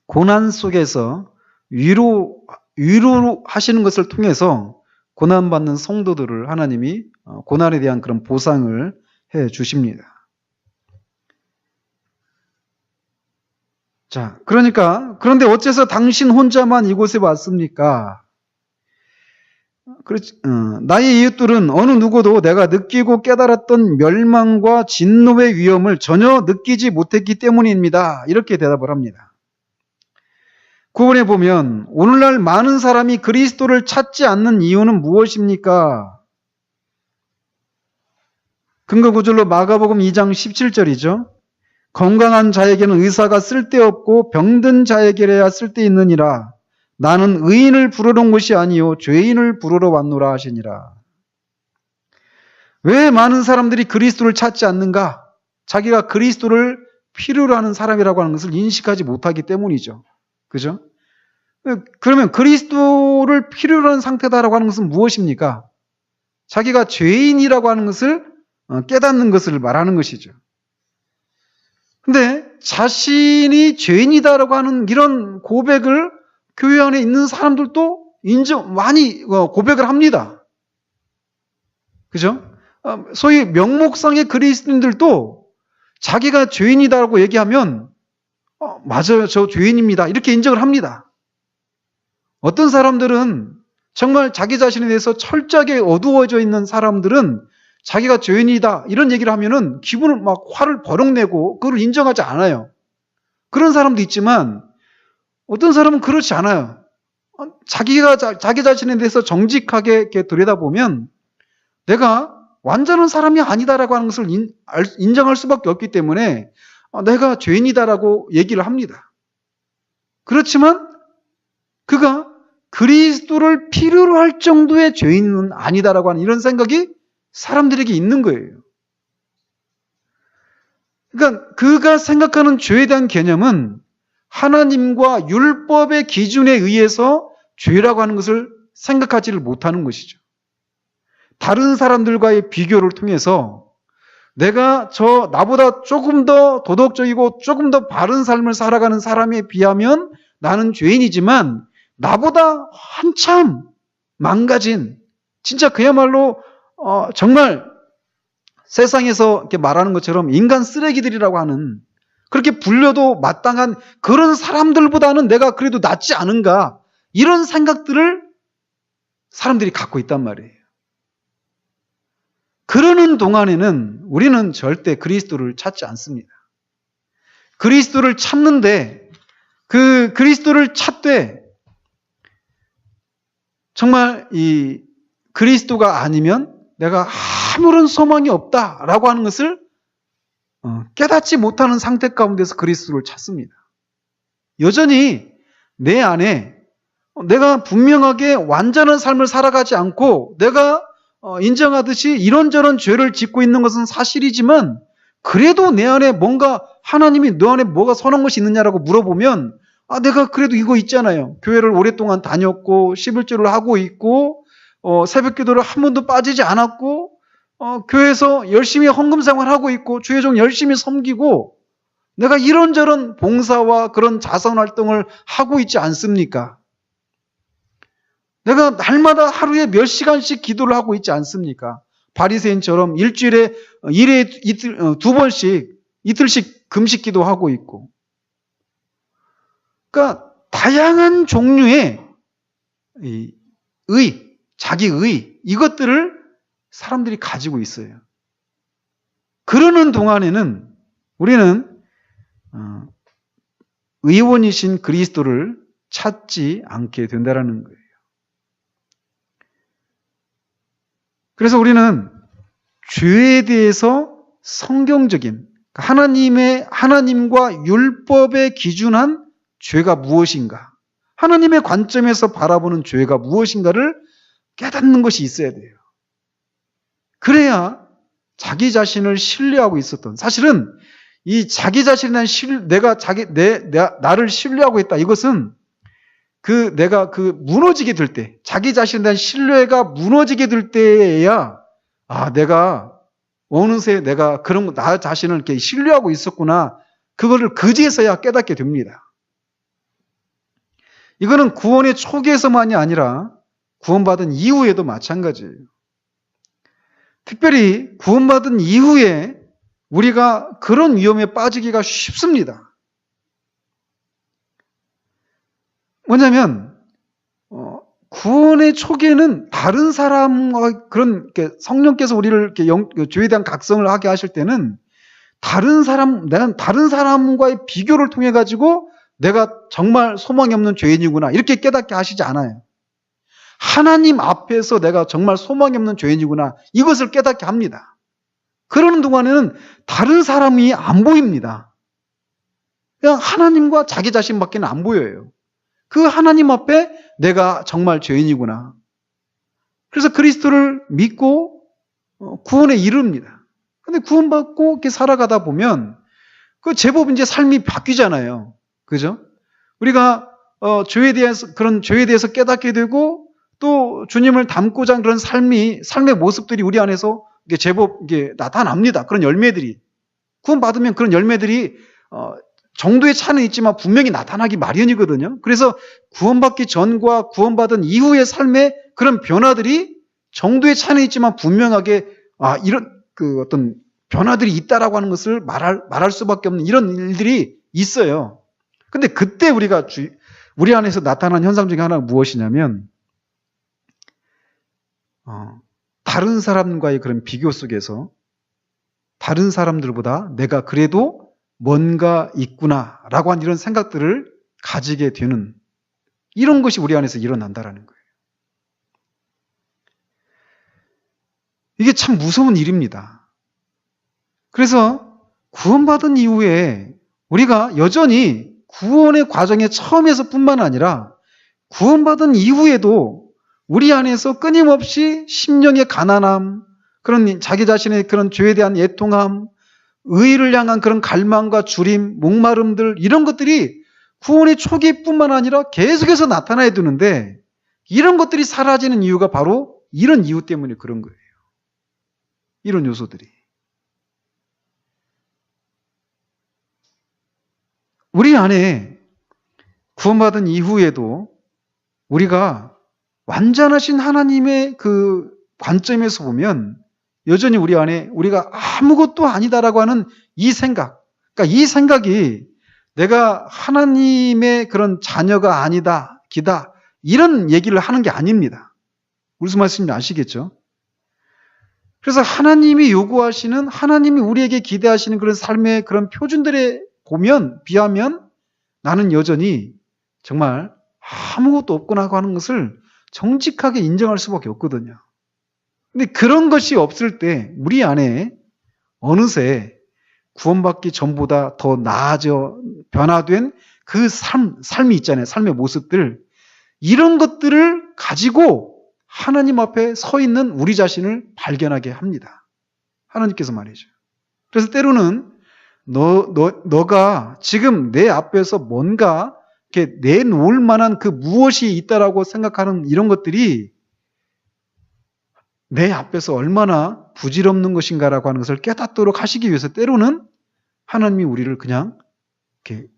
고난 속에서 위로하시는 것을 통해서 고난받는 성도들을 하나님이 고난에 대한 그런 보상을 해 주십니다. 자, 그런데 어째서 당신 혼자만 이곳에 왔습니까? 나의 이웃들은 어느 누구도 내가 느끼고 깨달았던 멸망과 진노의 위험을 전혀 느끼지 못했기 때문입니다. 이렇게 대답을 합니다. 9번에 보면 오늘날 많은 사람이 그리스도를 찾지 않는 이유는 무엇입니까? 근거 구절로 마가복음 2장 17절이죠. 건강한 자에게는 의사가 쓸데없고 병든 자에게야 쓸데있느니라. 나는 의인을 부르러 온 것이 아니요 죄인을 부르러 왔노라 하시니라. 왜 많은 사람들이 그리스도를 찾지 않는가? 자기가 그리스도를 필요로 하는 사람이라고 하는 것을 인식하지 못하기 때문이죠. 그죠? 그러면 그리스도를 필요로 하는 상태다라고 하는 것은 무엇입니까? 자기가 죄인이라고 하는 것을 깨닫는 것을 말하는 것이죠. 근데 자신이 죄인이다라고 하는 이런 고백을 교회 안에 있는 사람들도 많이 고백을 합니다. 그죠? 소위 명목상의 그리스도인들도 자기가 죄인이다라고 얘기하면 맞아요, 저 죄인입니다. 이렇게 인정을 합니다. 어떤 사람들은 정말 자기 자신에 대해서 철저하게 어두워져 있는 사람들은 자기가 죄인이다 이런 얘기를 하면은 기분을 막 화를 버럭 내고 그걸 인정하지 않아요. 그런 사람도 있지만 어떤 사람은 그렇지 않아요. 자기가 자기 자신에 대해서 정직하게 이렇게 들여다보면 내가 완전한 사람이 아니다라고 하는 것을 인정할 수밖에 없기 때문에 내가 죄인이다라고 얘기를 합니다. 그렇지만 그가 그리스도를 필요로 할 정도의 죄인은 아니다라고 하는 이런 생각이 사람들에게 있는 거예요. 그러니까 그가 생각하는 죄에 대한 개념은 하나님과 율법의 기준에 의해서 죄라고 하는 것을 생각하지를 못하는 것이죠. 다른 사람들과의 비교를 통해서 내가 나보다 조금 더 도덕적이고 조금 더 바른 삶을 살아가는 사람에 비하면 나는 죄인이지만 나보다 한참 망가진 진짜 그야말로 정말 세상에서 이렇게 말하는 것처럼 인간 쓰레기들이라고 하는 그렇게 불려도 마땅한 그런 사람들보다는 내가 그래도 낫지 않은가 이런 생각들을 사람들이 갖고 있단 말이에요. 그러는 동안에는 우리는 절대 그리스도를 찾지 않습니다. 그리스도를 찾는데 그 그리스도를 찾되 정말 이 그리스도가 아니면 내가 아무런 소망이 없다라고 하는 것을 깨닫지 못하는 상태 가운데서 그리스도를 찾습니다. 여전히 내 안에 내가 분명하게 완전한 삶을 살아가지 않고 내가 인정하듯이 이런저런 죄를 짓고 있는 것은 사실이지만 그래도 내 안에 뭔가 하나님이 너 안에 뭐가 선한 것이 있느냐라고 물어보면 내가 그래도 이거 있잖아요. 교회를 오랫동안 다녔고 11조를 하고 있고 새벽 기도를 한 번도 빠지지 않았고 교회에서 열심히 헌금 생활하고 있고 주의 종 열심히 섬기고 내가 이런저런 봉사와 그런 자선 활동을 하고 있지 않습니까? 내가 날마다 하루에 몇 시간씩 기도를 하고 있지 않습니까? 바리새인처럼 일주일에 두 번씩 이틀씩 금식 기도하고 있고 그러니까 다양한 종류의 자기의 이것들을 사람들이 가지고 있어요. 그러는 동안에는 우리는 의원이신 그리스도를 찾지 않게 된다는 거예요. 그래서 우리는 죄에 대해서 성경적인 하나님과 율법에 기준한 죄가 무엇인가, 하나님의 관점에서 바라보는 죄가 무엇인가를 깨닫는 것이 있어야 돼요. 그래야 자기 자신을 신뢰하고 있었던, 사실은 이 자기 자신에 대한 나를 신뢰하고 있다. 이것은 내가 무너지게 될 때, 자기 자신에 대한 신뢰가 무너지게 될 때에야, 내가 어느새 내가 나 자신을 이렇게 신뢰하고 있었구나. 그거를 그제서야 깨닫게 됩니다. 이거는 구원의 초기에서만이 아니라 구원받은 이후에도 마찬가지예요. 특별히 구원받은 이후에 우리가 그런 위험에 빠지기가 쉽습니다. 뭐냐면 구원의 초기에는 다른 사람과 그런 성령께서 우리를 이렇게 죄에 대한 각성을 하게 하실 때는 내가 다른 사람과의 비교를 통해 가지고 내가 정말 소망이 없는 죄인이구나 이렇게 깨닫게 하시지 않아요. 하나님 앞에서 내가 정말 소망이 없는 죄인이구나 이것을 깨닫게 합니다. 그러는 동안에는 다른 사람이 안 보입니다. 그냥 하나님과 자기 자신밖에 안 보여요. 그 하나님 앞에 내가 정말 죄인이구나. 그래서 그리스도를 믿고 구원에 이릅니다. 근데 구원받고 이렇게 살아가다 보면 그 제법 이제 삶이 바뀌잖아요. 그죠? 우리가 그런 죄에 대해서 깨닫게 되고 또 주님을 닮고자 하는 그런 삶의 모습들이 우리 안에서 이게 제법 이게 나타납니다. 그런 열매들이. 구원받으면 그런 열매들이 정도의 차는 있지만 분명히 나타나기 마련이거든요. 그래서 구원받기 전과 구원받은 이후의 삶의 그런 변화들이 정도의 차는 있지만 분명하게 이런 어떤 변화들이 있다라고 하는 것을 말할 수밖에 없는 이런 일들이 있어요. 근데 그때 우리 안에서 나타난 현상 중에 하나가 무엇이냐면 다른 사람과의 그런 비교 속에서 다른 사람들보다 내가 그래도 뭔가 있구나라고 하는 이런 생각들을 가지게 되는 이런 것이 우리 안에서 일어난다라는 거예요. 이게 참 무서운 일입니다. 그래서 구원받은 이후에 우리가 여전히 구원의 과정의 처음에서뿐만 아니라 구원받은 이후에도 우리 안에서 끊임없이 심령의 가난함, 그런 자기 자신의 그런 죄에 대한 애통함, 의를 향한 그런 갈망과 주림, 목마름들 이런 것들이 구원의 초기뿐만 아니라 계속해서 나타나야 되는데 이런 것들이 사라지는 이유가 바로 이런 이유 때문에 그런 거예요. 이런 요소들이. 우리 안에 구원받은 이후에도 우리가 완전하신 하나님의 그 관점에서 보면 여전히 우리 안에 우리가 아무것도 아니다라고 하는 이 생각, 그러니까 이 생각이 내가 하나님의 그런 자녀가 아니다, 기다 이런 얘기를 하는 게 아닙니다. 무슨 말씀인지 아시겠죠? 그래서 하나님이 요구하시는 하나님이 우리에게 기대하시는 그런 삶의 그런 표준들에 비하면 나는 여전히 정말 아무것도 없구나 하는 것을 정직하게 인정할 수밖에 없거든요. 근데 그런 것이 없을 때 우리 안에 어느새 구원받기 전보다 더 나아져 변화된 그 삶이 있잖아요. 삶의 모습들. 이런 것들을 가지고 하나님 앞에 서 있는 우리 자신을 발견하게 합니다. 하나님께서 말이죠. 그래서 때로는 너가 지금 내 앞에서 뭔가 이렇게 내놓을 만한 그 무엇이 있다라고 생각하는 이런 것들이 내 앞에서 얼마나 부질없는 것인가라고 하는 것을 깨닫도록 하시기 위해서 때로는 하나님이 우리를 그냥 이렇게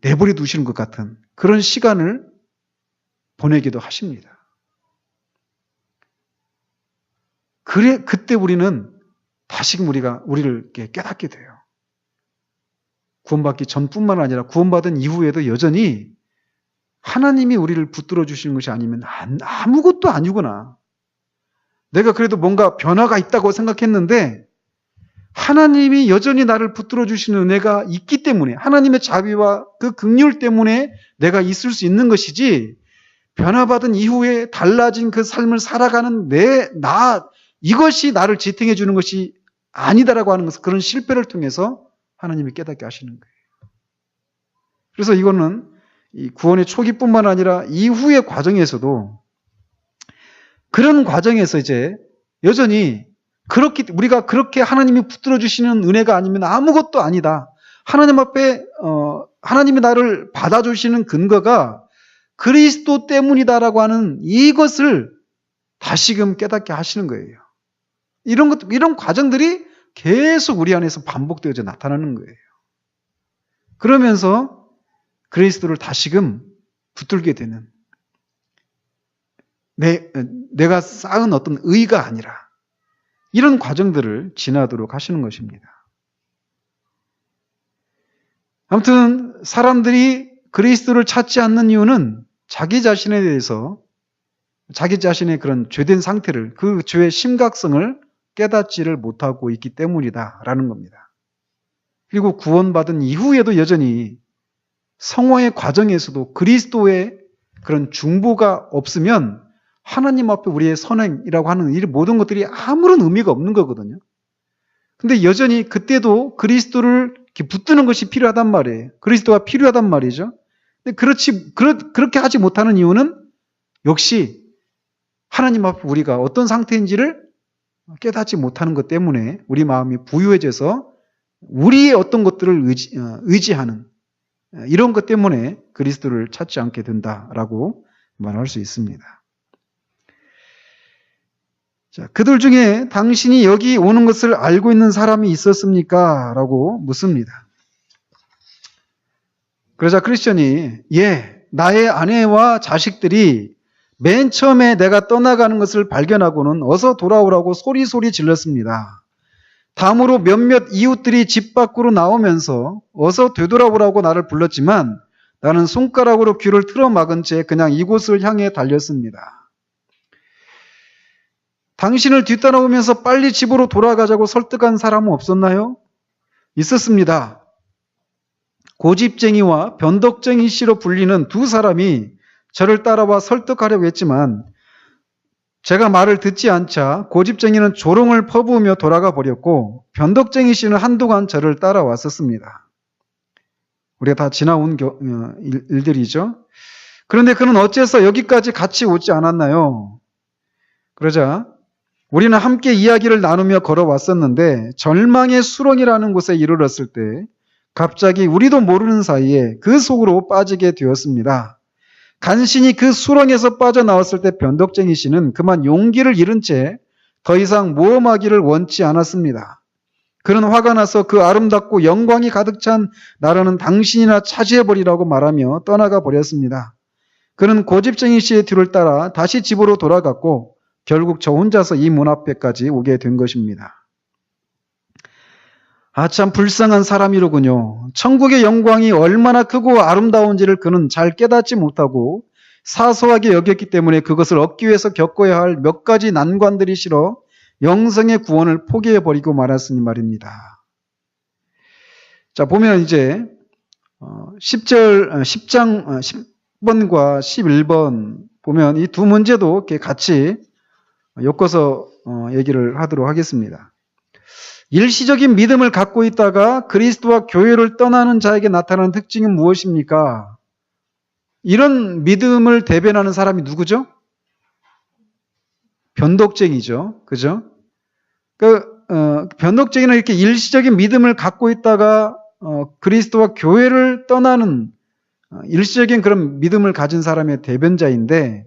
내버려 두시는 것 같은 그런 시간을 보내기도 하십니다. 그때 우리는 다시금 우리를 깨닫게 돼요. 구원받기 전뿐만 아니라 구원받은 이후에도 여전히 하나님이 우리를 붙들어 주시는 것이 아니면 아무것도 아니구나. 내가 그래도 뭔가 변화가 있다고 생각했는데 하나님이 여전히 나를 붙들어 주시는 은혜가 있기 때문에 하나님의 자비와 그 긍휼 때문에 내가 있을 수 있는 것이지 변화받은 이후에 달라진 그 삶을 살아가는 이것이 나를 지탱해 주는 것이 아니다라고 하는 것은 그런 실패를 통해서 하나님이 깨닫게 하시는 거예요. 그래서 이거는 이 구원의 초기뿐만 아니라 이후의 과정에서도 그런 과정에서 이제 여전히 우리가 그렇게 하나님이 붙들어 주시는 은혜가 아니면 아무것도 아니다. 하나님 앞에 하나님이 나를 받아주시는 근거가 그리스도 때문이다라고 하는 이것을 다시금 깨닫게 하시는 거예요. 이런 과정들이 계속 우리 안에서 반복되어져 나타나는 거예요. 그러면서 그리스도를 다시금 붙들게 되는 내가 쌓은 어떤 의가 아니라 이런 과정들을 지나도록 하시는 것입니다. 아무튼 사람들이 그리스도를 찾지 않는 이유는 자기 자신에 대해서 자기 자신의 그런 죄된 상태를, 그 죄의 심각성을 깨닫지를 못하고 있기 때문이다라는 겁니다. 그리고 구원받은 이후에도 여전히 성화의 과정에서도 그리스도의 그런 중보가 없으면 하나님 앞에 우리의 선행이라고 하는 이 모든 것들이 아무런 의미가 없는 거거든요. 근데 여전히 그때도 그리스도를 이렇게 붙드는 것이 필요하단 말이에요. 그리스도가 필요하단 말이죠. 근데 그렇게 하지 못하는 이유는 역시 하나님 앞에 우리가 어떤 상태인지를 깨닫지 못하는 것 때문에 우리 마음이 부유해져서 우리의 어떤 것들을 의지하는 이런 것 때문에 그리스도를 찾지 않게 된다라고 말할 수 있습니다. 자, 그들 중에 당신이 여기 오는 것을 알고 있는 사람이 있었습니까? 라고 묻습니다. 그러자 크리스천이 나의 아내와 자식들이 맨 처음에 내가 떠나가는 것을 발견하고는 어서 돌아오라고 소리소리 질렀습니다. 다음으로 몇몇 이웃들이 집 밖으로 나오면서 어서 되돌아오라고 나를 불렀지만 나는 손가락으로 귀를 틀어막은 채 그냥 이곳을 향해 달렸습니다. 당신을 뒤따라오면서 빨리 집으로 돌아가자고 설득한 사람은 없었나요? 있었습니다. 고집쟁이와 변덕쟁이 씨로 불리는 두 사람이 저를 따라와 설득하려고 했지만 제가 말을 듣지 않자 고집쟁이는 조롱을 퍼부으며 돌아가 버렸고 변덕쟁이 씨는 한동안 저를 따라왔었습니다. 우리가 다 지나온 일들이죠. 그런데 그는 어째서 여기까지 같이 오지 않았나요? 그러자 우리는 함께 이야기를 나누며 걸어왔었는데 절망의 수렁이라는 곳에 이르렀을 때 갑자기 우리도 모르는 사이에 그 속으로 빠지게 되었습니다. 간신히 그 수렁에서 빠져나왔을 때 변덕쟁이 씨는 그만 용기를 잃은 채 더 이상 모험하기를 원치 않았습니다. 그는 화가 나서 그 아름답고 영광이 가득 찬 나라는 당신이나 차지해버리라고 말하며 떠나가 버렸습니다. 그는 고집쟁이 씨의 뒤를 따라 다시 집으로 돌아갔고 결국 저 혼자서 이 문 앞에까지 오게 된 것입니다. 참 불쌍한 사람이로군요. 천국의 영광이 얼마나 크고 아름다운지를 그는 잘 깨닫지 못하고 사소하게 여겼기 때문에 그것을 얻기 위해서 겪어야 할 몇 가지 난관들이 싫어 영생의 구원을 포기해버리고 말았으니 말입니다. 자, 보면 이제 10장 10번과 11번 보면 이 두 문제도 이렇게 같이 엮어서 얘기를 하도록 하겠습니다. 일시적인 믿음을 갖고 있다가 그리스도와 교회를 떠나는 자에게 나타나는 특징은 무엇입니까? 이런 믿음을 대변하는 사람이 누구죠? 변덕쟁이죠. 그죠? 변덕쟁이는 이렇게 일시적인 믿음을 갖고 있다가 그리스도와 교회를 떠나는 일시적인 그런 믿음을 가진 사람의 대변자인데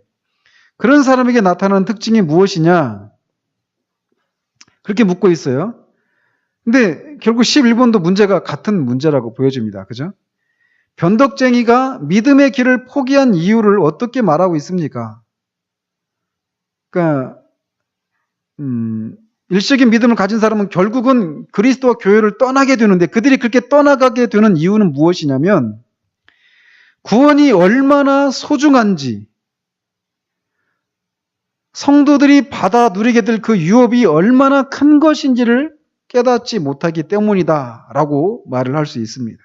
그런 사람에게 나타나는 특징이 무엇이냐? 그렇게 묻고 있어요. 근데 결국 11번도 문제가 같은 문제라고 보여집니다. 그죠? 변덕쟁이가 믿음의 길을 포기한 이유를 어떻게 말하고 있습니까? 그러니까 일시적인 믿음을 가진 사람은 결국은 그리스도와 교회를 떠나게 되는데 그들이 그렇게 떠나가게 되는 이유는 무엇이냐면 구원이 얼마나 소중한지 성도들이 받아 누리게 될 그 유업이 얼마나 큰 것인지를 깨닫지 못하기 때문이다 라고 말을 할 수 있습니다.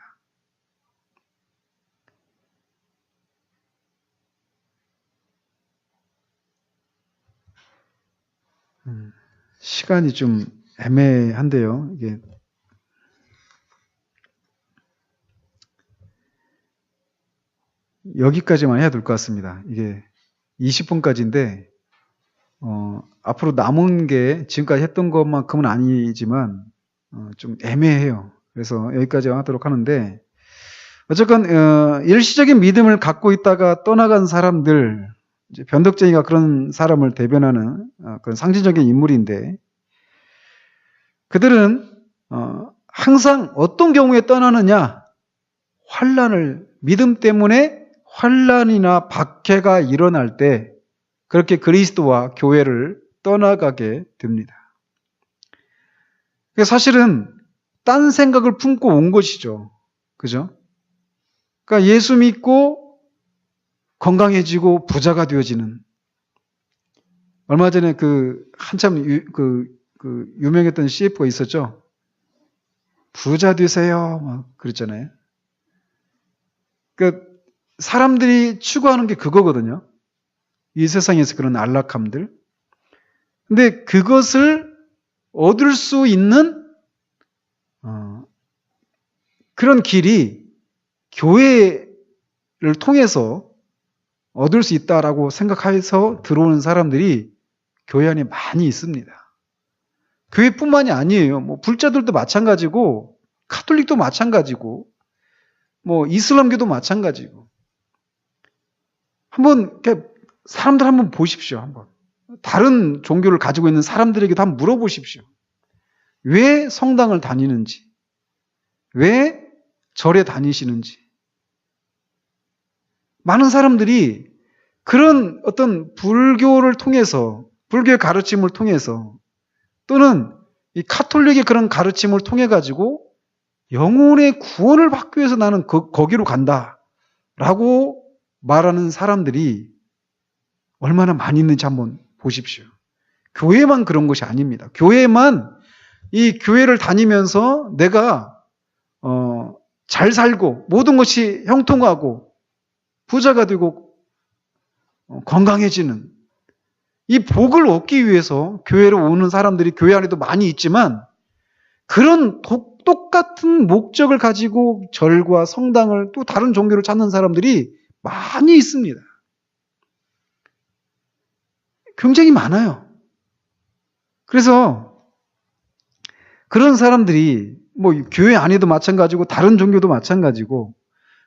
시간이 좀 애매한데요. 이게 여기까지만 해야 될 것 같습니다. 이게 20분까지인데 앞으로 남은 게 지금까지 했던 것만큼은 아니지만 좀 애매해요. 그래서 여기까지 하도록 하는데 어쨌건 일시적인 믿음을 갖고 있다가 떠나간 사람들, 이제 변덕쟁이가 그런 사람을 대변하는 그런 상징적인 인물인데 그들은 항상 어떤 경우에 떠나느냐? 믿음 때문에 환난이나 박해가 일어날 때 그렇게 그리스도와 교회를 떠나가게 됩니다. 사실은 딴 생각을 품고 온 것이죠. 그죠? 그러니까 예수 믿고 건강해지고 부자가 되어지는 얼마 전에 한참 유명했던 CF가 있었죠. 부자 되세요. 막 그랬잖아요. 사람들이 추구하는 게 그거거든요. 이 세상에서 그런 안락함들. 근데 그것을 얻을 수 있는 그런 길이 교회를 통해서 얻을 수 있다라고 생각해서 들어오는 사람들이 교회 안에 많이 있습니다. 교회뿐만이 아니에요. 뭐 불자들도 마찬가지고, 카톨릭도 마찬가지고, 뭐 이슬람교도 마찬가지고. 사람들 한번 보십시오. 한번 다른 종교를 가지고 있는 사람들에게도 한번 물어보십시오. 왜 성당을 다니는지, 왜 절에 다니시는지. 많은 사람들이 그런 어떤 불교를 통해서, 불교의 가르침을 통해서, 또는 이 카톨릭의 그런 가르침을 통해 가지고 영혼의 구원을 받기 위해서 나는 거기로 간다라고 말하는 사람들이 얼마나 많이 있는지 한번 보십시오. 교회만 그런 것이 아닙니다. 이 교회를 다니면서 내가 잘 살고 모든 것이 형통하고 부자가 되고 건강해지는 이 복을 얻기 위해서 교회로 오는 사람들이 교회 안에도 많이 있지만, 그런 똑같은 목적을 가지고 절과 성당을, 또 다른 종교를 찾는 사람들이 많이 있습니다. 굉장히 많아요. 그래서 그런 사람들이 뭐 교회 안에도 마찬가지고 다른 종교도 마찬가지고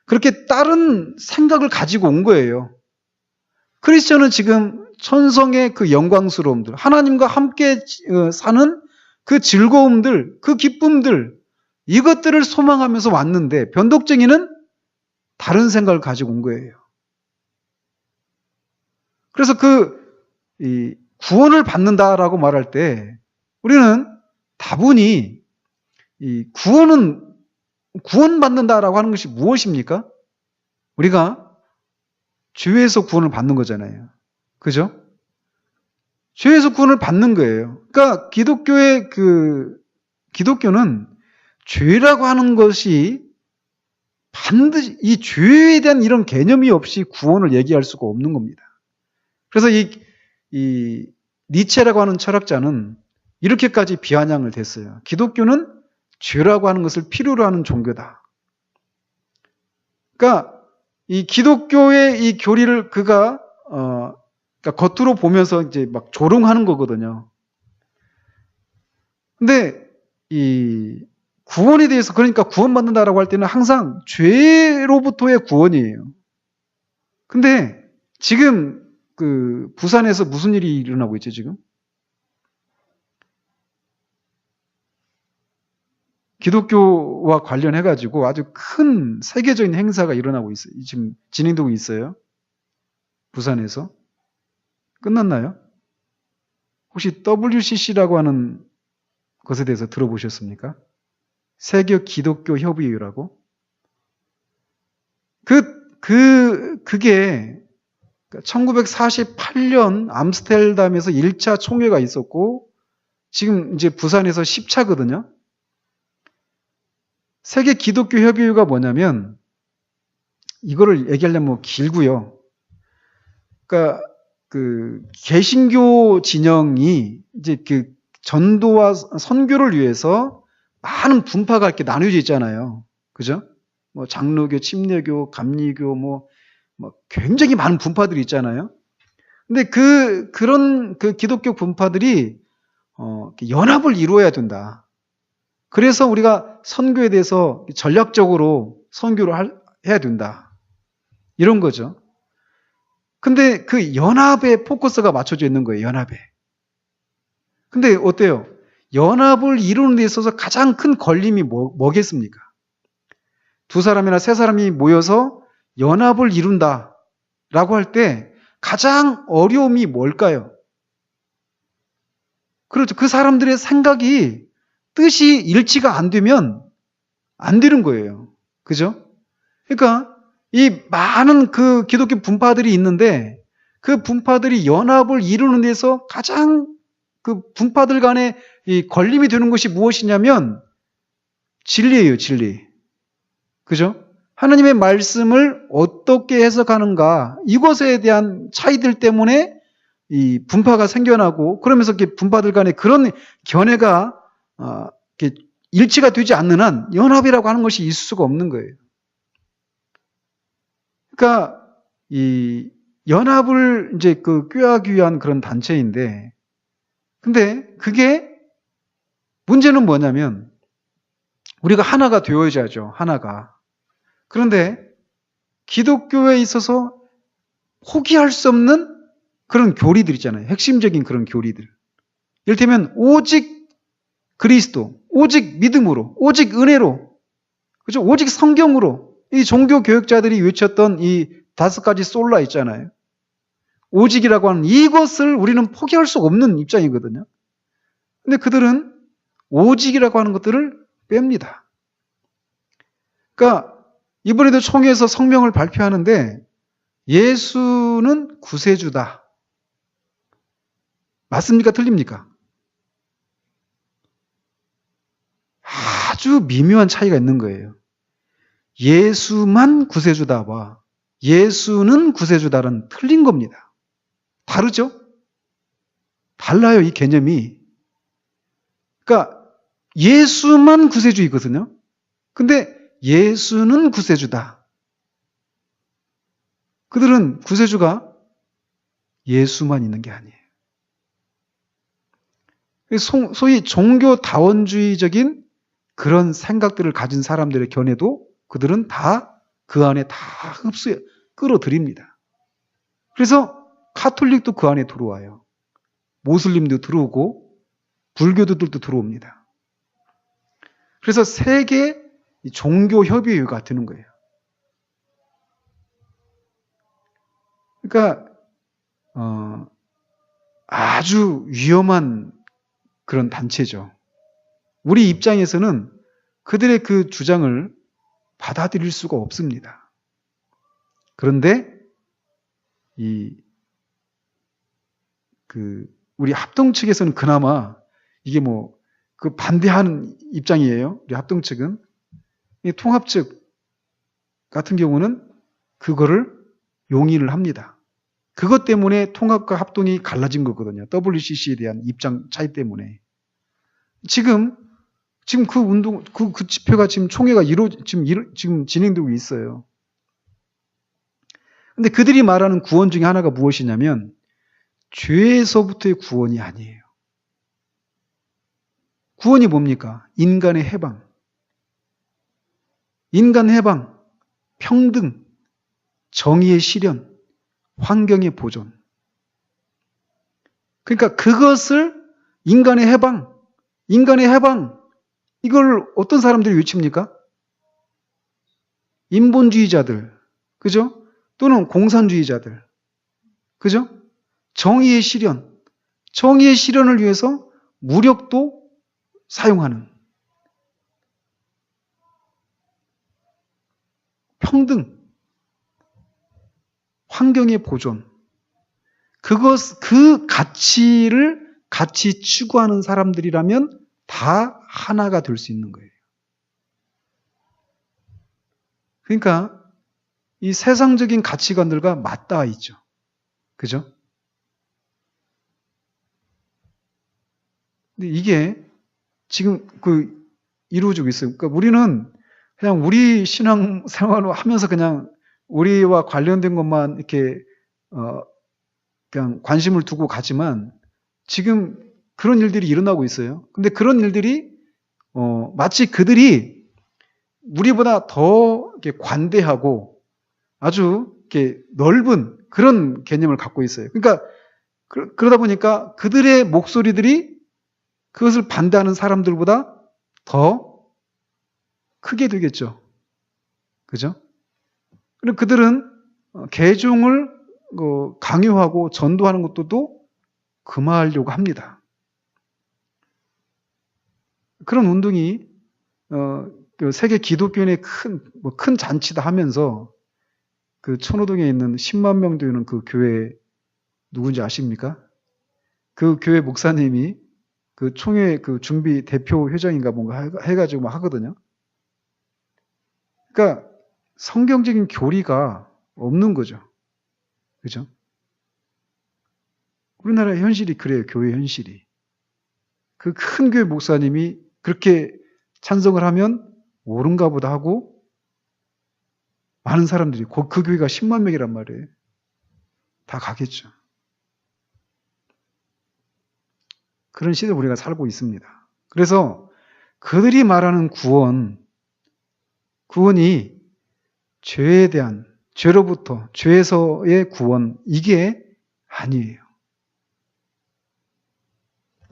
그렇게 다른 생각을 가지고 온 거예요. 크리스천은 지금 천성의 그 영광스러움들, 하나님과 함께 사는 그 즐거움들, 그 기쁨들, 이것들을 소망하면서 왔는데, 변덕쟁이는 다른 생각을 가지고 온 거예요. 그래서 이 구원을 받는다라고 말할 때 우리는 다분히 이 구원받는다라고 하는 것이 무엇입니까? 우리가 죄에서 구원을 받는 거잖아요. 그죠? 죄에서 구원을 받는 거예요. 그러니까 기독교는 죄라고 하는 것이 반드시 이 죄에 대한 이런 개념이 없이 구원을 얘기할 수가 없는 겁니다. 그래서 이 니체라고 하는 철학자는 이렇게까지 비아냥을 댔어요. 기독교는 죄라고 하는 것을 필요로 하는 종교다. 그러니까 이 기독교의 이 교리를 그러니까 겉으로 보면서 이제 막 조롱하는 거거든요. 근데 이 구원에 대해서, 그러니까 구원받는다라고 할 때는 항상 죄로부터의 구원이에요. 근데 지금 부산에서 무슨 일이 일어나고 있죠, 지금? 기독교와 관련해가지고 아주 큰 세계적인 행사가 일어나고 있어요. 지금 진행되고 있어요. 부산에서. 끝났나요? 혹시 WCC라고 하는 것에 대해서 들어보셨습니까? 세계 기독교 협의회라고? 그게 1948년 암스테르담에서 1차 총회가 있었고, 지금 이제 부산에서 10차거든요. 세계 기독교 협의회가 뭐냐면, 이거를 얘기하려면 길고요. 그러니까 개신교 진영이 이제 전도와 선교를 위해서 많은 분파가 이렇게 나뉘어져 있잖아요. 그죠? 뭐 장로교, 침례교, 감리교, 뭐 굉장히 많은 분파들이 있잖아요. 근데 그런 기독교 분파들이 연합을 이루어야 된다. 그래서 우리가 선교에 대해서 전략적으로 선교를 해야 된다. 이런 거죠. 근데 그 연합에 포커스가 맞춰져 있는 거예요. 연합에. 근데 어때요? 연합을 이루는 데 있어서 가장 큰 걸림이 뭐겠습니까? 두 사람이나 세 사람이 모여서 연합을 이룬다라고 할 때 가장 어려움이 뭘까요? 그렇죠. 그 사람들의 생각이, 뜻이 일치가 안 되면 안 되는 거예요. 그죠? 그러니까 이 많은 기독교 분파들이 있는데 그 분파들이 연합을 이루는 데서 가장 그 분파들 간의 이 걸림이 되는 것이 무엇이냐면 진리예요, 진리. 그죠? 하나님의 말씀을 어떻게 해석하는가, 이것에 대한 차이들 때문에 이 분파가 생겨나고, 그러면서 이렇게 분파들 간의 그런 견해가 이렇게 일치가 되지 않는 한 연합이라고 하는 것이 있을 수가 없는 거예요. 그러니까 이 연합을 이제 꾀하기 위한 그런 단체인데, 근데 그게 문제는 뭐냐면 우리가 하나가 되어야죠, 하나가. 그런데 기독교에 있어서 포기할 수 없는 그런 교리들 있잖아요. 핵심적인 그런 교리들. 이를테면 오직 그리스도, 오직 믿음으로, 오직 은혜로, 그죠? 오직 성경으로 이 종교 교육자들이 외쳤던 이 5가지 솔라 있잖아요. 오직이라고 하는 이것을 우리는 포기할 수 없는 입장이거든요. 근데 그들은 오직이라고 하는 것들을 뺍니다. 그러니까 이번에도 총회에서 성명을 발표하는데 예수는 구세주다. 맞습니까? 틀립니까? 아주 미묘한 차이가 있는 거예요. 예수만 구세주다와 예수는 구세주다는 틀린 겁니다. 다르죠? 달라요, 이 개념이. 그러니까 예수만 구세주이거든요. 근데 예수는 구세주다. 그들은 구세주가 예수만 있는 게 아니에요. 소위 종교다원주의적인 그런 생각들을 가진 사람들의 견해도 그들은 다 그 안에 다 끌어들입니다. 그래서 카톨릭도 그 안에 들어와요. 모슬림도 들어오고 불교도들도 들어옵니다. 그래서 세계 종교협의회가 되는 거예요. 그러니까 아주 위험한 그런 단체죠. 우리 입장에서는 그들의 그 주장을 받아들일 수가 없습니다. 그런데 우리 합동 측에서는 그나마 이게 반대하는 입장이에요. 우리 합동 측은. 이 통합 측 같은 경우는 그거를 용인을 합니다. 그것 때문에 통합과 합동이 갈라진 거거든요. WCC에 대한 입장 차이 때문에. 지금 그 운동, 그 집회가 지금 총회가 지금 진행되고 있어요. 근데 그들이 말하는 구원 중에 하나가 무엇이냐면 죄에서부터의 구원이 아니에요. 구원이 뭡니까? 인간의 해방. 인간 해방, 평등, 정의의 실현, 환경의 보존. 그러니까 그것을 인간의 해방, 이걸 어떤 사람들이 외칩니까? 인본주의자들, 그죠? 또는 공산주의자들, 그죠? 정의의 실현을 위해서 무력도 사용하는 평등, 환경의 보존, 그 같이 추구하는 사람들이라면 다 하나가 될 수 있는 거예요. 그러니까 이 세상적인 가치관들과 맞닿아 있죠. 그죠? 근데 이게 지금 이루어지고 있어요. 그러니까 우리는 그냥 우리 신앙 생활을 하면서 그냥 우리와 관련된 것만 이렇게 그냥 관심을 두고 가지만 지금 그런 일들이 일어나고 있어요. 근데 그런 일들이 마치 그들이 우리보다 더 이렇게 관대하고 아주 이렇게 넓은 그런 개념을 갖고 있어요. 그러니까 그러다 보니까 그들의 목소리들이 그것을 반대하는 사람들보다 더 크게 되겠죠. 그죠? 그리고 그들은 개종을 강요하고 전도하는 것도 금하려고 합니다. 그런 운동이 세계 기독교인의 큰 잔치다 하면서 그 천호동에 있는 10만 명 되는 그 교회에 누군지 아십니까? 그 교회 목사님이 그 총회 그 준비 대표 회장인가 뭔가 해가지고 막 하거든요. 그러니까 성경적인 교리가 없는 거죠. 그죠? 우리나라의 현실이 그래요. 교회 현실이. 그 큰 교회 목사님이 그렇게 찬성을 하면 옳은가 보다 하고 많은 사람들이 그 교회가 10만 명이란 말이에요. 다 가겠죠. 그런 시대에 우리가 살고 있습니다. 그래서 그들이 말하는 구원이 죄에 대한, 죄로부터, 죄에서의 구원, 이게 아니에요.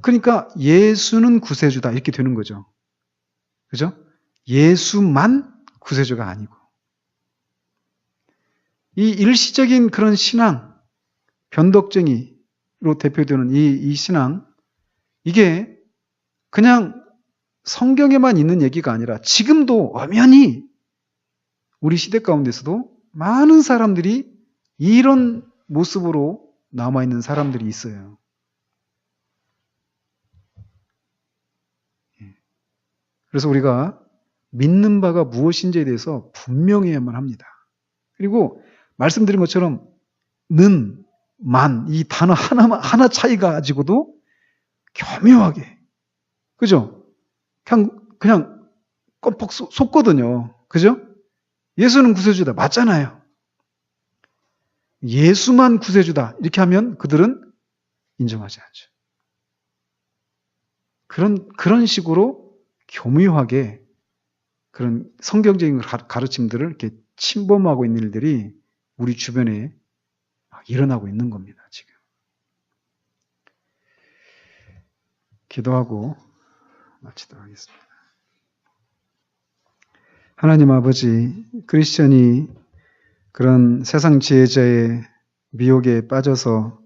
그러니까 예수는 구세주다 이렇게 되는 거죠. 그죠? 예수만 구세주가 아니고. 이 일시적인 그런 신앙, 변덕쟁이로 대표되는 이 신앙, 이게 그냥 성경에만 있는 얘기가 아니라 지금도 엄연히 우리 시대 가운데서도 많은 사람들이 이런 모습으로 남아있는 사람들이 있어요. 그래서 우리가 믿는 바가 무엇인지에 대해서 분명해야만 합니다. 그리고 말씀드린 것처럼 는, 만, 이 단어 하나 차이 가지고도 교묘하게, 그죠? 그냥 껌뻑 속거든요. 그죠? 예수는 구세주다. 맞잖아요. 예수만 구세주다. 이렇게 하면 그들은 인정하지 않죠. 그런 식으로 교묘하게 그런 성경적인 가르침들을 이렇게 침범하고 있는 일들이 우리 주변에 일어나고 있는 겁니다, 지금. 기도하고 마치도록 하겠습니다. 하나님 아버지, 크리스천이 그런 세상 지혜자의 미혹에 빠져서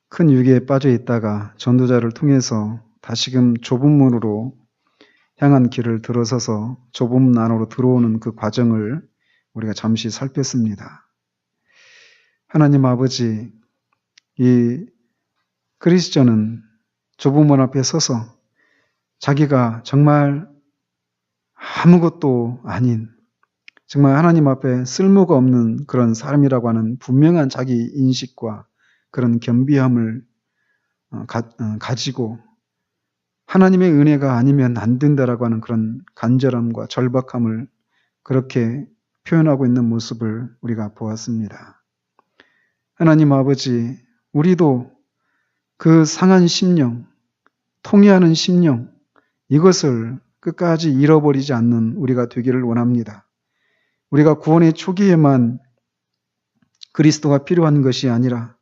큰 위기에 빠져 있다가 전도자를 통해서 다시금 좁은 문으로 향한 길을 들어서서 좁은 문 안으로 들어오는 그 과정을 우리가 잠시 살폈습니다. 하나님 아버지, 이 그리스도는 좁은 문 앞에 서서 자기가 정말 아무것도 아닌, 정말 하나님 앞에 쓸모가 없는 그런 사람이라고 하는 분명한 자기 인식과 그런 겸비함을 가지고 하나님의 은혜가 아니면 안 된다라고 하는 그런 간절함과 절박함을 그렇게 표현하고 있는 모습을 우리가 보았습니다. 하나님 아버지, 우리도 그 상한 심령, 통회하는 심령, 이것을 끝까지 잃어버리지 않는 우리가 되기를 원합니다. 우리가 구원의 초기에만 그리스도가 필요한 것이 아니라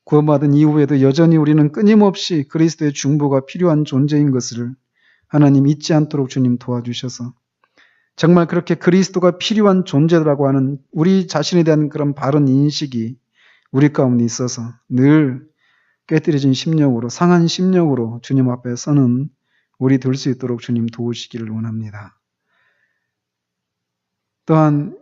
구원받은 이후에도 여전히 우리는 끊임없이 그리스도의 중보가 필요한 존재인 것을 하나님 잊지 않도록 주님 도와주셔서 정말 그렇게 그리스도가 필요한 존재라고 하는 우리 자신에 대한 그런 바른 인식이 우리 가운데 있어서 늘 깨뜨려진 심령으로, 상한 심령으로 주님 앞에 서는 우리 될 수 있도록 주님 도우시기를 원합니다. 또한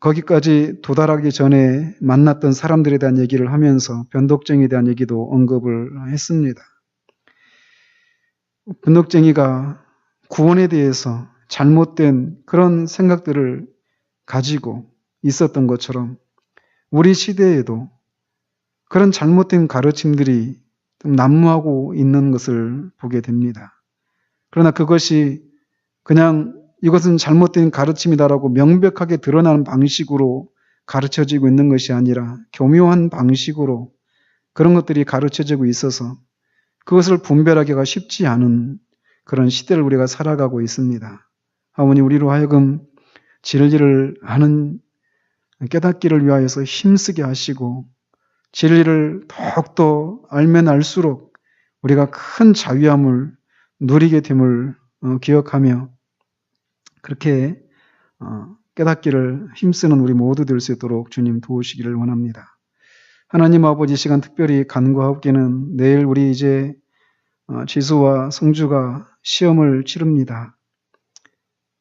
거기까지 도달하기 전에 만났던 사람들에 대한 얘기를 하면서 변덕쟁이에 대한 얘기도 언급을 했습니다. 변덕쟁이가 구원에 대해서 잘못된 그런 생각들을 가지고 있었던 것처럼 우리 시대에도 그런 잘못된 가르침들이 난무하고 있는 것을 보게 됩니다. 그러나 그것이 그냥 이것은 잘못된 가르침이다라고 명백하게 드러나는 방식으로 가르쳐지고 있는 것이 아니라 교묘한 방식으로 그런 것들이 가르쳐지고 있어서 그것을 분별하기가 쉽지 않은 그런 시대를 우리가 살아가고 있습니다. 하오니 우리로 하여금 진리를 아는 깨닫기를 위하여서 힘쓰게 하시고 진리를 더욱더 알면 알수록 우리가 큰 자유함을 누리게 됨을 기억하며 그렇게 깨닫기를 힘쓰는 우리 모두 될 수 있도록 주님 도우시기를 원합니다. 하나님 아버지, 시간 특별히 간구하옵기는 내일 우리 이제 지수와 성주가 시험을 치릅니다.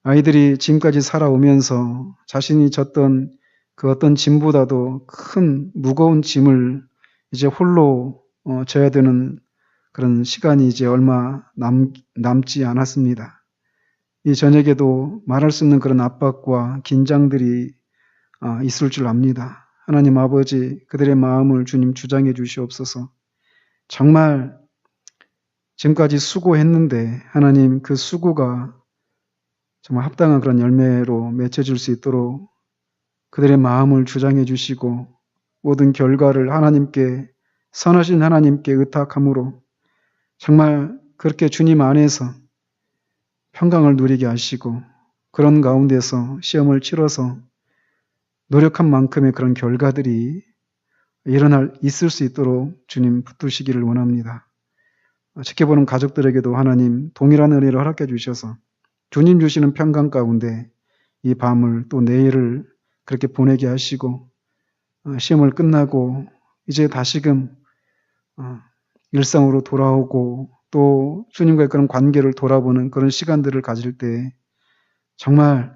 아이들이 지금까지 살아오면서 자신이 졌던 그 어떤 짐보다도 큰 무거운 짐을 이제 홀로 져야 되는 그런 시간이 이제 얼마 남지 않았습니다. 이 저녁에도 말할 수 없는 그런 압박과 긴장들이 있을 줄 압니다. 하나님 아버지, 그들의 마음을 주님 주장해 주시옵소서. 정말 지금까지 수고했는데 하나님 그 수고가 정말 합당한 그런 열매로 맺혀질 수 있도록 그들의 마음을 주장해 주시고 모든 결과를 하나님께, 선하신 하나님께 의탁함으로 정말 그렇게 주님 안에서 평강을 누리게 하시고 그런 가운데서 시험을 치러서 노력한 만큼의 그런 결과들이 있을 수 있도록 주님 붙드시기를 원합니다. 지켜보는 가족들에게도 하나님 동일한 은혜를 허락해 주셔서 주님 주시는 평강 가운데 이 밤을 또 내일을 그렇게 보내게 하시고 시험을 끝나고 이제 다시금 일상으로 돌아오고 또 주님과의 그런 관계를 돌아보는 그런 시간들을 가질 때 정말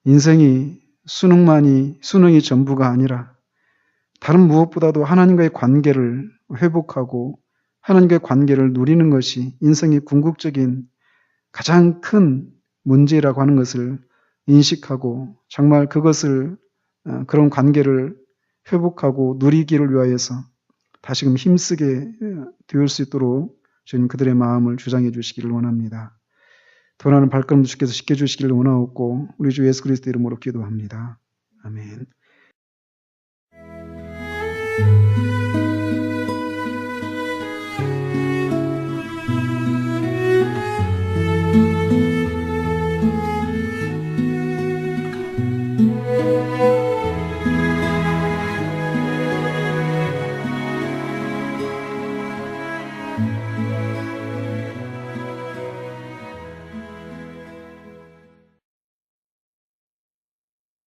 인생이 수능이 전부가 아니라 다른 무엇보다도 하나님과의 관계를 회복하고 하나님과의 관계를 누리는 것이 인생의 궁극적인 가장 큰 문제라고 하는 것을 인식하고 정말 그것을 그런 관계를 회복하고 누리기를 위하여서 다시금 힘쓰게 되올 수 있도록 주님 그들의 마음을 주장해 주시기를 원합니다. 돌아오는 발걸음 주께서 지켜주시기를 원하옵고 우리 주 예수 그리스도 이름으로 기도합니다. 아멘.